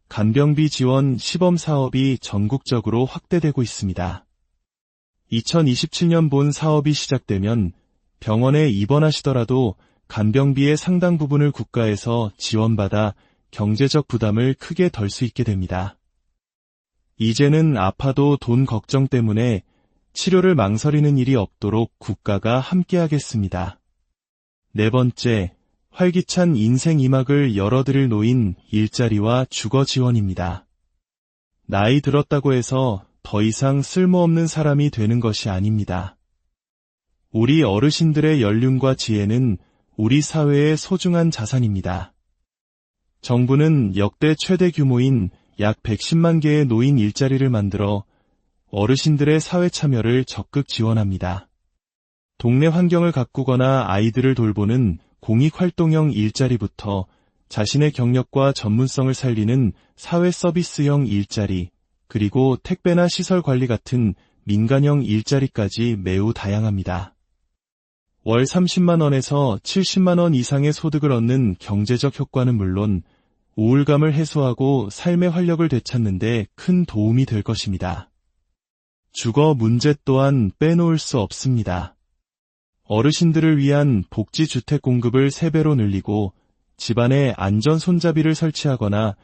간병비 지원 시범 사업이 전국적으로 확대되고 있습니다. 2027년 본 사업이 시작되면 병원에 입원하시더라도 간병비의 상당 부분을 국가에서 지원받아 경제적 부담을 크게 덜 수 있게 됩니다. 이제는 아파도 돈 걱정 때문에 치료를 망설이는 일이 없도록 국가가 함께하겠습니다. 네 번째, 활기찬 인생 2막을 열어드릴 노인 일자리와 주거 지원입니다. 나이 들었다고 해서 더 이상 쓸모없는 사람이 되는 것이 아닙니다. 우리 어르신들의 연륜과 지혜는 우리 사회의 소중한 자산입니다. 정부는 역대 최대 규모인 약 110만 개의 노인 일자리를 만들어 어르신들의 사회 참여를 적극 지원합니다. 동네 환경을 가꾸거나 아이들을 돌보는 공익활동형 일자리부터 자신의 경력과 전문성을 살리는 사회 서비스형 일자리, 그리고 택배나 시설 관리 같은 민간형 일자리까지 매우 다양합니다. 월 30만 원에서 70만 원 이상의 소득을 얻는 경제적 효과는 물론 우울감을 해소하고 삶의 활력을 되찾는 데 큰 도움이 될 것입니다. 주거 문제 또한 빼놓을 수 없습니다. 어르신들을 위한 복지주택 공급을 3배로 늘리고 집안에 안전 손잡이를 설치하거나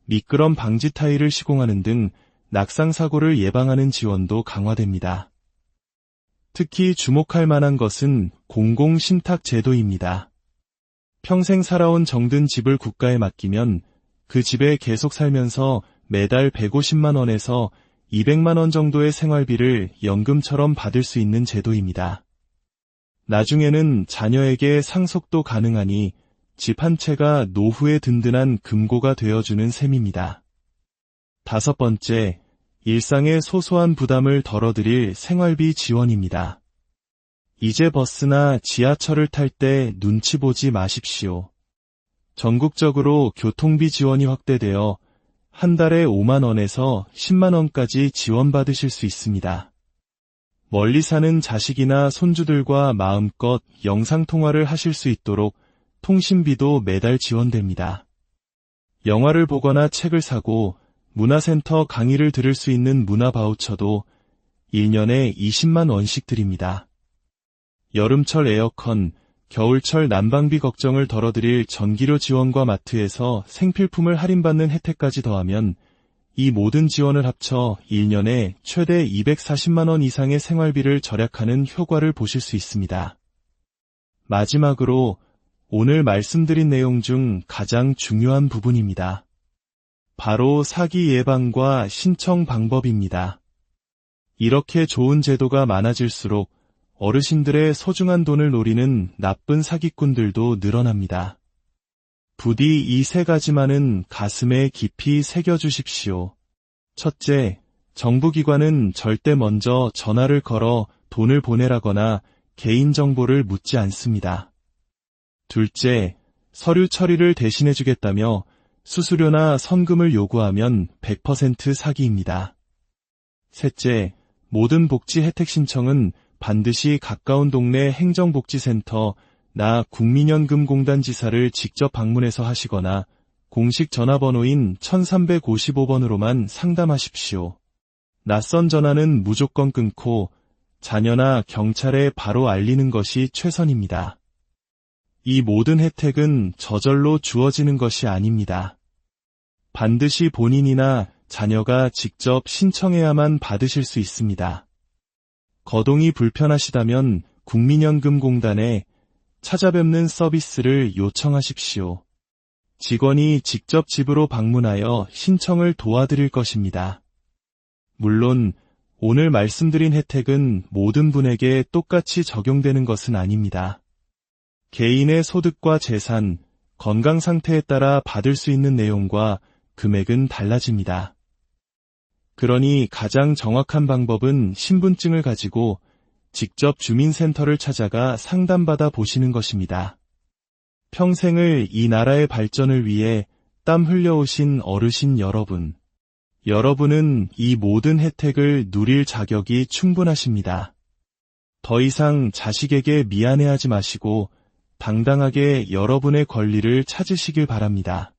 미끄럼 방지 타일을 시공하는 등 낙상사고를 예방하는 지원도 강화됩니다. 특히 주목할 만한 것은 공공신탁 제도입니다. 평생 살아온 정든 집을 국가에 맡기면 그 집에 계속 살면서 매달 150만 원에서 200만 원 정도의 생활비를 연금처럼 받을 수 있는 제도입니다. 나중에는 자녀에게 상속도 가능하니 집 한 채가 노후의 든든한 금고가 되어주는 셈입니다. 5번째, 일상의 소소한 부담을 덜어드릴 생활비 지원입니다. 이제 버스나 지하철을 탈 때 눈치 보지 마십시오. 전국적으로 교통비 지원이 확대되어 한 달에 5만 원에서 10만 원까지 지원받으실 수 있습니다. 멀리 사는 자식이나 손주들과 마음껏 영상통화를 하실 수 있도록 통신비도 매달 지원됩니다. 영화를 보거나 책을 사고 문화센터 강의를 들을 수 있는 문화바우처도 1년에 20만 원씩 드립니다. 여름철 에어컨, 겨울철 난방비 걱정을 덜어드릴 전기료 지원과 마트에서 생필품을 할인받는 혜택까지 더하면 이 모든 지원을 합쳐 1년에 최대 240만 원 이상의 생활비를 절약하는 효과를 보실 수 있습니다. 마지막으로 오늘 말씀드린 내용 중 가장 중요한 부분입니다. 바로 사기 예방과 신청 방법입니다. 이렇게 좋은 제도가 많아질수록 어르신들의 소중한 돈을 노리는 나쁜 사기꾼들도 늘어납니다. 부디 이 3가지만은 가슴에 깊이 새겨주십시오. 첫째, 정부기관은 절대 먼저 전화를 걸어 돈을 보내라거나 개인정보를 묻지 않습니다. 둘째, 서류 처리를 대신해주겠다며 수수료나 선금을 요구하면 100% 사기입니다. 셋째, 모든 복지 혜택 신청은 반드시 가까운 동네 행정복지센터 나 국민연금공단 지사를 직접 방문해서 하시거나 공식 전화번호인 1355번으로만 상담하십시오. 낯선 전화는 무조건 끊고 자녀나 경찰에 바로 알리는 것이 최선입니다. 이 모든 혜택은 저절로 주어지는 것이 아닙니다. 반드시 본인이나 자녀가 직접 신청해야만 받으실 수 있습니다. 거동이 불편하시다면 국민연금공단에 찾아뵙는 서비스를 요청하십시오. 직원이 직접 집으로 방문하여 신청을 도와드릴 것입니다. 물론 오늘 말씀드린 혜택은 모든 분에게 똑같이 적용되는 것은 아닙니다. 개인의 소득과 재산, 건강 상태에 따라 받을 수 있는 내용과 금액은 달라집니다. 그러니 가장 정확한 방법은 신분증을 가지고 직접 주민센터를 찾아가 상담받아 보시는 것입니다. 평생을 이 나라의 발전을 위해 땀 흘려오신 어르신 여러분, 여러분은 이 모든 혜택을 누릴 자격이 충분하십니다. 더 이상 자식에게 미안해하지 마시고 당당하게 여러분의 권리를 찾으시길 바랍니다.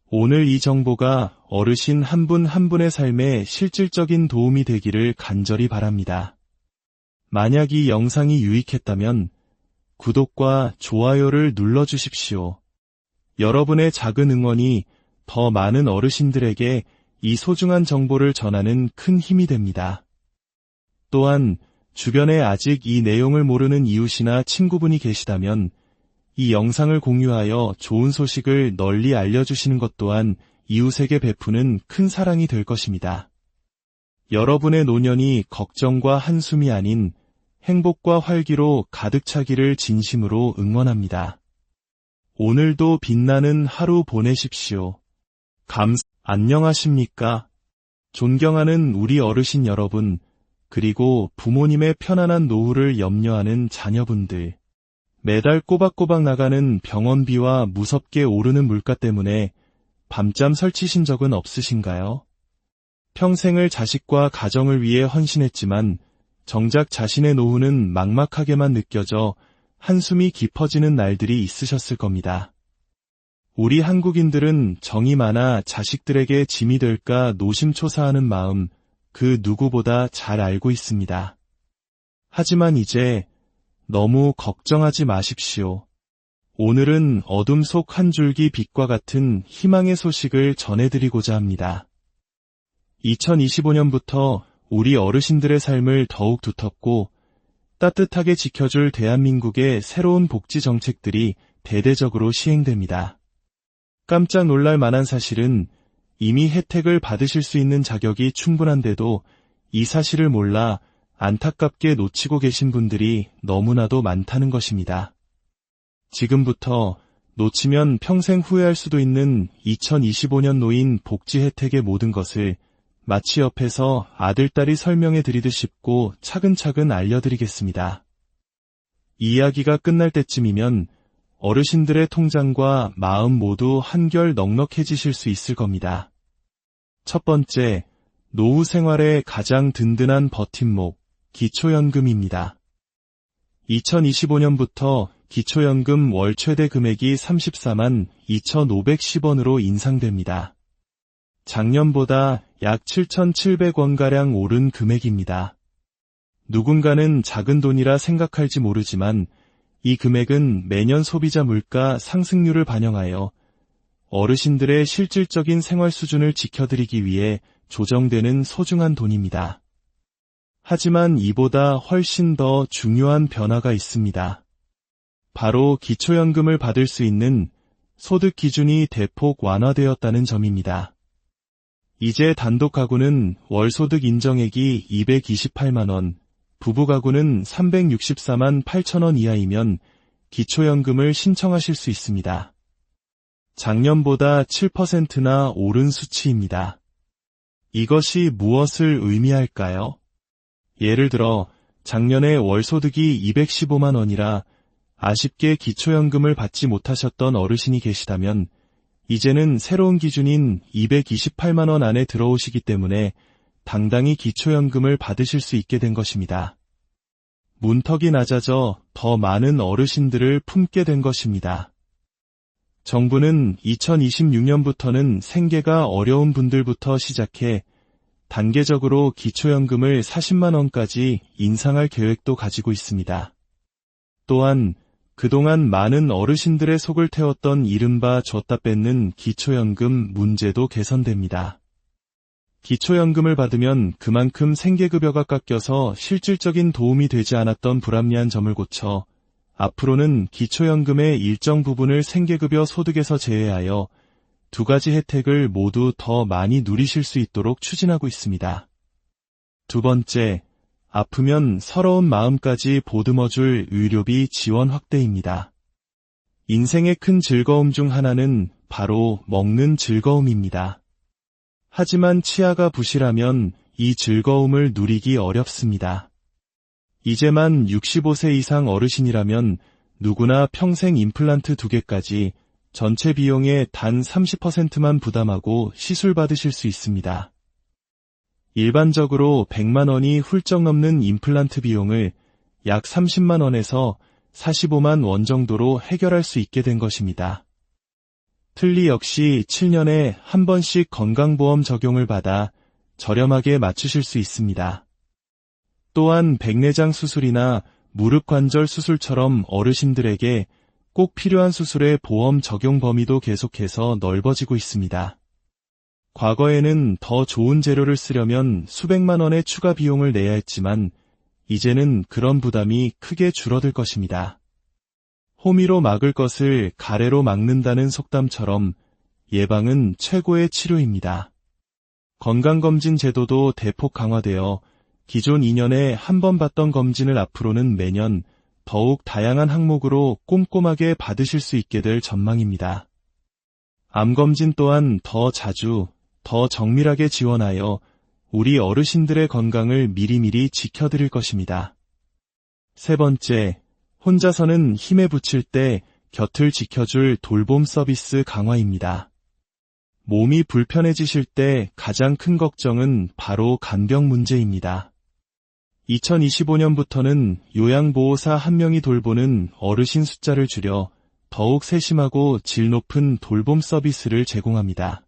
오늘 이 정보가 어르신 한 분 한 분의 삶에 실질적인 도움이 되기를 간절히 바랍니다. 만약 이 영상이 유익했다면 구독과 좋아요를 눌러주십시오. 여러분의 작은 응원이 더 많은 어르신들에게 이 소중한 정보를 전하는 큰 힘이 됩니다. 또한 주변에 아직 이 내용을 모르는 이웃이나 친구분이 계시다면 이 영상을 공유하여 좋은 소식을 널리 알려주시는 것 또한 이웃에게 베푸는 큰 사랑이 될 것입니다. 여러분의 노년이 걱정과 한숨이 아닌 행복과 활기로 가득 차기를 진심으로 응원합니다. 오늘도 빛나는 하루 보내십시오. 안녕하십니까? 존경하는 우리 어르신 여러분, 그리고 부모님의 편안한 노후를 염려하는 자녀분들. 매달 꼬박꼬박 나가는 병원비와 무섭게 오르는 물가 때문에 밤잠 설치신 적은 없으신가요? 평생을 자식과 가정을 위해 헌신했지만 정작 자신의 노후는 막막하게만 느껴져 한숨이 깊어지는 날들이 있으셨을 겁니다. 우리 한국인들은 정이 많아 자식들에게 짐이 될까 노심초사하는 마음 그 누구보다 잘 알고 있습니다. 하지만 이제 너무 걱정하지 마십시오. 오늘은 어둠 속 한 줄기 빛과 같은 희망의 소식을 전해드리고자 합니다. 2025년부터 우리 어르신들의 삶을 더욱 두텁고 따뜻하게 지켜줄 대한민국의 새로운 복지 정책들이 대대적으로 시행됩니다. 깜짝 놀랄 만한 사실은 이미 혜택을 받으실 수 있는 자격이 충분한데도 이 사실을 몰라 안타깝게 놓치고 계신 분들이 너무나도 많다는 것입니다. 지금부터 놓치면 평생 후회할 수도 있는 2025년 노인 복지 혜택의 모든 것을 마치 옆에서 아들딸이 설명해 드리듯 쉽고 차근차근 알려드리겠습니다. 이야기가 끝날 때쯤이면 어르신들의 통장과 마음 모두 한결 넉넉해지실 수 있을 겁니다. 첫 번째, 노후 생활의 가장 든든한 버팀목, 기초연금입니다. 2025년부터 기초연금 월 최대 금액이 34만 2,510원으로 인상됩니다. 작년보다 약 7,700원가량 오른 금액입니다. 누군가는 작은 돈이라 생각할지 모르지만 이 금액은 매년 소비자 물가 상승률을 반영하여 어르신들의 실질적인 생활 수준을 지켜드리기 위해 조정되는 소중한 돈입니다. 하지만 이보다 훨씬 더 중요한 변화가 있습니다. 바로 기초연금을 받을 수 있는 소득 기준이 대폭 완화되었다는 점입니다. 이제 단독 가구는 월소득 인정액이 228만원, 부부 가구는 364만 8천원 이하이면 기초연금을 신청하실 수 있습니다. 작년보다 7%나 오른 수치입니다. 이것이 무엇을 의미할까요? 예를 들어 작년에 월소득이 215만 원이라 아쉽게 기초연금을 받지 못하셨던 어르신이 계시다면 이제는 새로운 기준인 228만 원 안에 들어오시기 때문에 당당히 기초연금을 받으실 수 있게 된 것입니다. 문턱이 낮아져 더 많은 어르신들을 품게 된 것입니다. 정부는 2026년부터는 생계가 어려운 분들부터 시작해 단계적으로 기초연금을 40만 원까지 인상할 계획도 가지고 있습니다. 또한 그동안 많은 어르신들의 속을 태웠던 이른바 줬다 뺏는 기초연금 문제도 개선됩니다. 기초연금을 받으면 그만큼 생계급여가 깎여서 실질적인 도움이 되지 않았던 불합리한 점을 고쳐 앞으로는 기초연금의 일정 부분을 생계급여 소득에서 제외하여 두 가지 혜택을 모두 더 많이 누리실 수 있도록 추진하고 있습니다. 두 번째, 아프면 서러운 마음까지 보듬어줄 의료비 지원 확대입니다. 인생의 큰 즐거움 중 하나는 바로 먹는 즐거움입니다. 하지만 치아가 부실하면 이 즐거움을 누리기 어렵습니다. 이제만 65세 이상 어르신이라면 누구나 평생 임플란트 2개까지 전체 비용의 단 30%만 부담하고 시술 받으실 수 있습니다. 일반적으로 100만 원이 훌쩍 넘는 임플란트 비용을 약 30만 원에서 45만 원 정도로 해결할 수 있게 된 것입니다. 틀니 역시 7년에 한 번씩 건강보험 적용을 받아 저렴하게 맞추실 수 있습니다. 또한 백내장 수술이나 무릎 관절 수술처럼 어르신들에게 꼭 필요한 수술의 보험 적용 범위도 계속해서 넓어지고 있습니다. 과거에는 더 좋은 재료를 쓰려면 수백만 원의 추가 비용을 내야 했지만 이제는 그런 부담이 크게 줄어들 것입니다. 호미로 막을 것을 가래로 막는다는 속담처럼 예방은 최고의 치료입니다. 건강검진 제도도 대폭 강화되어 기존 2년에 한 번 받던 검진을 앞으로는 매년 더욱 다양한 항목으로 꼼꼼하게 받으실 수 있게 될 전망입니다. 암검진 또한 더 자주, 더 정밀하게 지원하여 우리 어르신들의 건강을 미리미리 지켜드릴 것입니다. 세 번째, 혼자서는 힘에 부칠 때 곁을 지켜줄 돌봄 서비스 강화입니다. 몸이 불편해지실 때 가장 큰 걱정은 바로 간병 문제입니다. 2025년부터는 요양보호사 1명이 돌보는 어르신 숫자를 줄여 더욱 세심하고 질 높은 돌봄 서비스를 제공합니다.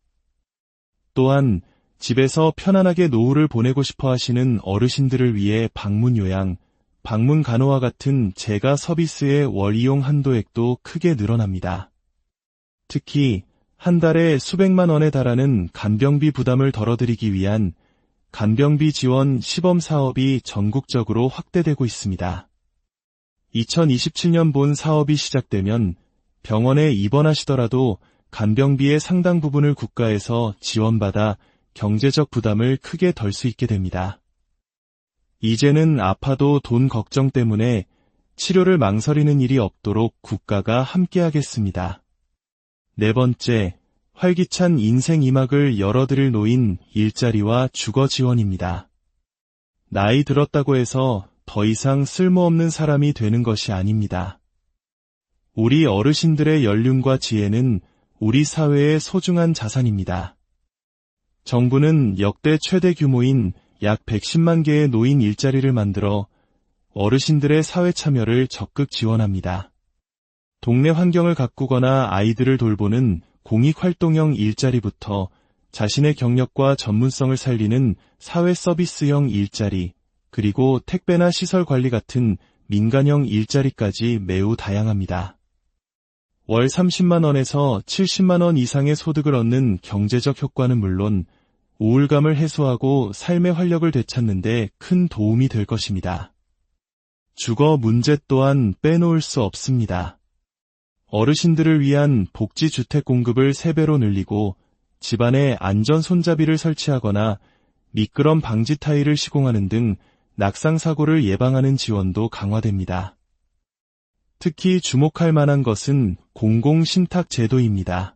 또한 집에서 편안하게 노후를 보내고 싶어 하시는 어르신들을 위해 방문 요양, 방문 간호와 같은 재가 서비스의 월 이용 한도액도 크게 늘어납니다. 특히 한 달에 수백만 원에 달하는 간병비 부담을 덜어드리기 위한 간병비 지원 시범 사업이 전국적으로 확대되고 있습니다. 2027년 본 사업이 시작되면 병원에 입원하시더라도 간병비의 상당 부분을 국가에서 지원받아 경제적 부담을 크게 덜 수 있게 됩니다. 이제는 아파도 돈 걱정 때문에 치료를 망설이는 일이 없도록 국가가 함께하겠습니다. 네 번째, 활기찬 인생 2막을 열어드릴 노인 일자리와 주거 지원입니다. 나이 들었다고 해서 더 이상 쓸모없는 사람이 되는 것이 아닙니다. 우리 어르신들의 연륜과 지혜는 우리 사회의 소중한 자산입니다. 정부는 역대 최대 규모인 약 110만 개의 노인 일자리를 만들어 어르신들의 사회 참여를 적극 지원합니다. 동네 환경을 가꾸거나 아이들을 돌보는 공익활동형 일자리부터 자신의 경력과 전문성을 살리는 사회 서비스형 일자리, 그리고 택배나 시설 관리 같은 민간형 일자리까지 매우 다양합니다. 월 30만 원에서 70만 원 이상의 소득을 얻는 경제적 효과는 물론 우울감을 해소하고 삶의 활력을 되찾는 데 큰 도움이 될 것입니다. 주거 문제 또한 빼놓을 수 없습니다. 어르신들을 위한 복지주택 공급을 3배로 늘리고 집안에 안전 손잡이를 설치하거나 미끄럼 방지 타일을 시공하는 등 낙상사고를 예방하는 지원도 강화됩니다. 특히 주목할 만한 것은 공공신탁제도입니다.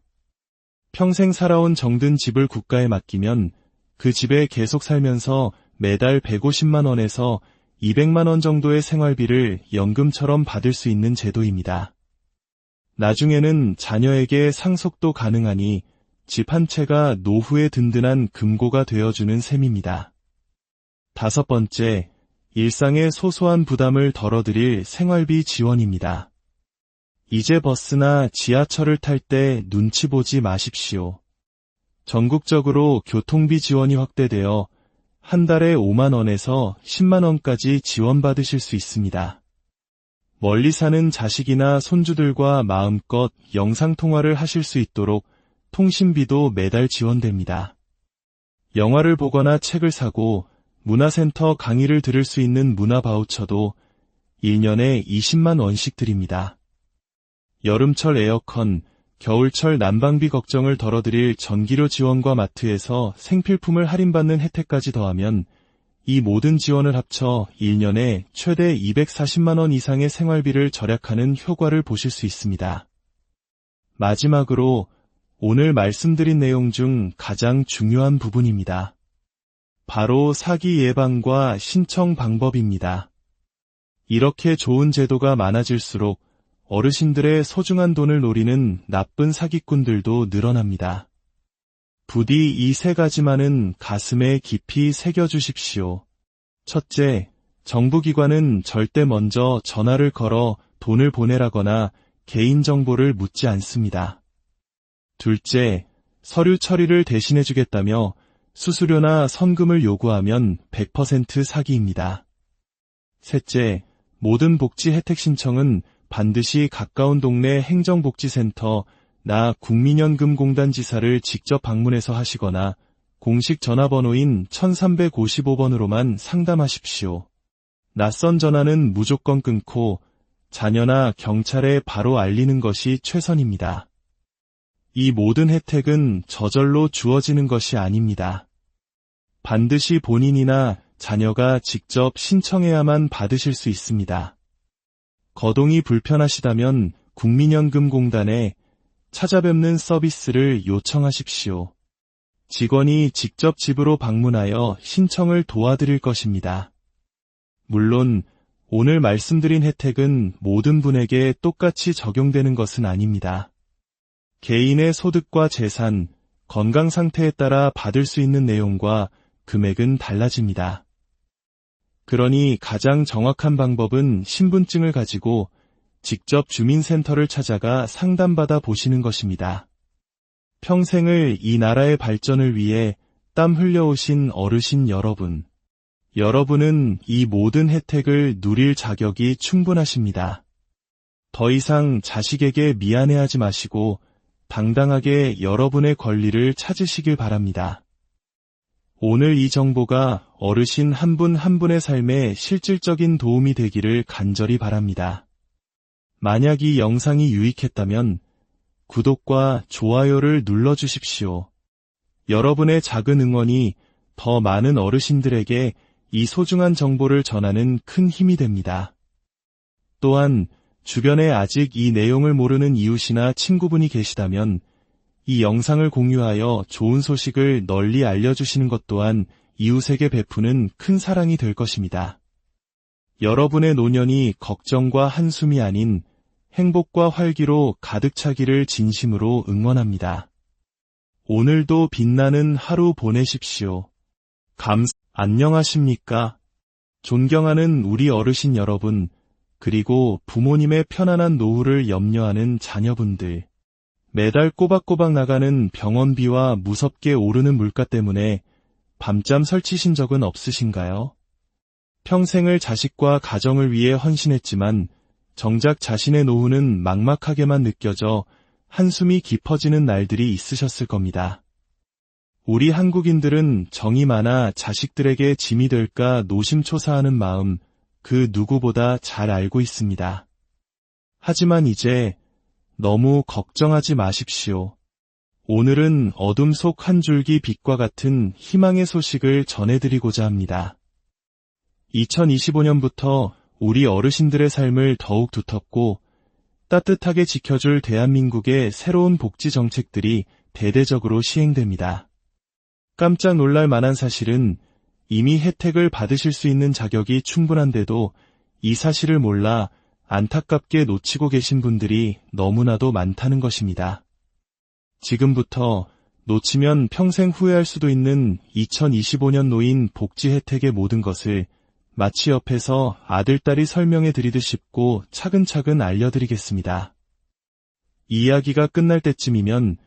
평생 살아온 정든 집을 국가에 맡기면 그 집에 계속 살면서 매달 150만 원에서 200만 원 정도의 생활비를 연금처럼 받을 수 있는 제도입니다. 나중에는 자녀에게 상속도 가능하니 집 한 채가 노후의 든든한 금고가 되어주는 셈입니다. 다섯 번째, 일상의 소소한 부담을 덜어드릴 생활비 지원입니다. 이제 버스나 지하철을 탈 때 눈치 보지 마십시오. 전국적으로 교통비 지원이 확대되어 한 달에 5만 원에서 10만 원까지 지원받으실 수 있습니다. 멀리 사는 자식이나 손주들과 마음껏 영상통화를 하실 수 있도록 통신비도 매달 지원됩니다. 영화를 보거나 책을 사고 문화센터 강의를 들을 수 있는 문화바우처도 1년에 20만 원씩 드립니다. 여름철 에어컨, 겨울철 난방비 걱정을 덜어드릴 전기료 지원과 마트에서 생필품을 할인받는 혜택까지 더하면 이 모든 지원을 합쳐 1년에 최대 240만 원 이상의 생활비를 절약하는 효과를 보실 수 있습니다. 마지막으로 오늘 말씀드린 내용 중 가장 중요한 부분입니다. 바로 사기 예방과 신청 방법입니다. 이렇게 좋은 제도가 많아질수록 어르신들의 소중한 돈을 노리는 나쁜 사기꾼들도 늘어납니다. 부디 이 세 가지만은 가슴에 깊이 새겨주십시오. 첫째, 정부기관은 절대 먼저 전화를 걸어 돈을 보내라거나 개인정보를 묻지 않습니다. 둘째, 서류 처리를 대신해주겠다며 수수료나 선금을 요구하면 100% 사기입니다. 셋째, 모든 복지 혜택 신청은 반드시 가까운 동네 행정복지센터 나 국민연금공단 지사를 직접 방문해서 하시거나 공식 전화번호인 1355번으로만 상담하십시오. 낯선 전화는 무조건 끊고 자녀나 경찰에 바로 알리는 것이 최선입니다. 이 모든 혜택은 저절로 주어지는 것이 아닙니다. 반드시 본인이나 자녀가 직접 신청해야만 받으실 수 있습니다. 거동이 불편하시다면 국민연금공단에 찾아뵙는 서비스를 요청하십시오. 직원이 직접 집으로 방문하여 신청을 도와드릴 것입니다. 물론 오늘 말씀드린 혜택은 모든 분에게 똑같이 적용되는 것은 아닙니다. 개인의 소득과 재산, 건강 상태에 따라 받을 수 있는 내용과 금액은 달라집니다. 그러니 가장 정확한 방법은 신분증을 가지고 직접 주민센터를 찾아가 상담받아 보시는 것입니다. 평생을 이 나라의 발전을 위해 땀 흘려오신 어르신 여러분, 여러분은 이 모든 혜택을 누릴 자격이 충분하십니다. 더 이상 자식에게 미안해하지 마시고 당당하게 여러분의 권리를 찾으시길 바랍니다. 오늘 이 정보가 어르신 한 분 한 분의 삶에 실질적인 도움이 되기를 간절히 바랍니다. 만약 이 영상이 유익했다면 구독과 좋아요를 눌러주십시오. 여러분의 작은 응원이 더 많은 어르신들에게 이 소중한 정보를 전하는 큰 힘이 됩니다. 또한 주변에 아직 이 내용을 모르는 이웃이나 친구분이 계시다면 이 영상을 공유하여 좋은 소식을 널리 알려주시는 것 또한 이웃에게 베푸는 큰 사랑이 될 것입니다. 여러분의 노년이 걱정과 한숨이 아닌 행복과 활기로 가득 차기를 진심으로 응원합니다. 오늘도 빛나는 하루 보내십시오. 안녕하십니까? 존경하는 우리 어르신 여러분, 그리고 부모님의 편안한 노후를 염려하는 자녀분들. 매달 꼬박꼬박 나가는 병원비와 무섭게 오르는 물가 때문에 밤잠 설치신 적은 없으신가요? 평생을 자식과 가정을 위해 헌신했지만 정작 자신의 노후는 막막하게만 느껴져 한숨이 깊어지는 날들이 있으셨을 겁니다. 우리 한국인들은 정이 많아 자식들에게 짐이 될까 노심초사하는 마음 그 누구보다 잘 알고 있습니다. 하지만 이제 너무 걱정하지 마십시오. 오늘은 어둠 속 한 줄기 빛과 같은 희망의 소식을 전해드리고자 합니다. 2025년부터 우리 어르신들의 삶을 더욱 두텁고 따뜻하게 지켜줄 대한민국의 새로운 복지 정책들이 대대적으로 시행됩니다. 깜짝 놀랄 만한 사실은 이미 혜택을 받으실 수 있는 자격이 충분한데도 이 사실을 몰라 안타깝게 놓치고 계신 분들이 너무나도 많다는 것입니다. 지금부터 놓치면 평생 후회할 수도 있는 2025년 노인 복지 혜택의 모든 것을 마치 옆에서 아들딸이 설명해 드리듯 쉽고 차근차근 알려드리겠습니다. 이야기가 끝날 때쯤이면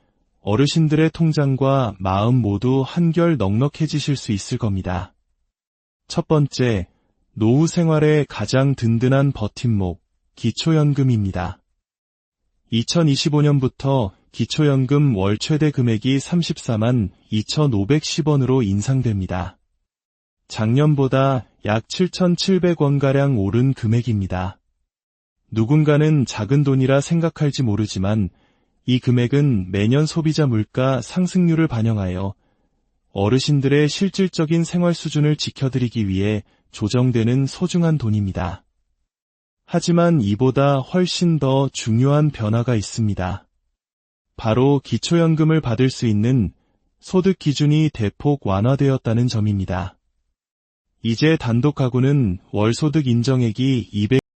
어르신들의 통장과 마음 모두 한결 넉넉해지실 수 있을 겁니다. 첫 번째, 노후 생활의 가장 든든한 버팀목, 기초연금입니다. 2025년부터 기초연금 월 최대 금액이 34만 2,510원으로 인상됩니다. 작년보다 약 7,700원가량 오른 금액입니다. 누군가는 작은 돈이라 생각할지 모르지만 이 금액은 매년 소비자 물가 상승률을 반영하여 어르신들의 실질적인 생활 수준을 지켜드리기 위해 조정되는 소중한 돈입니다. 하지만 이보다 훨씬 더 중요한 변화가 있습니다. 바로 기초연금을 받을 수 있는 소득 기준이 대폭 완화되었다는 점입니다. 이제 단독 가구는 월소득 인정액이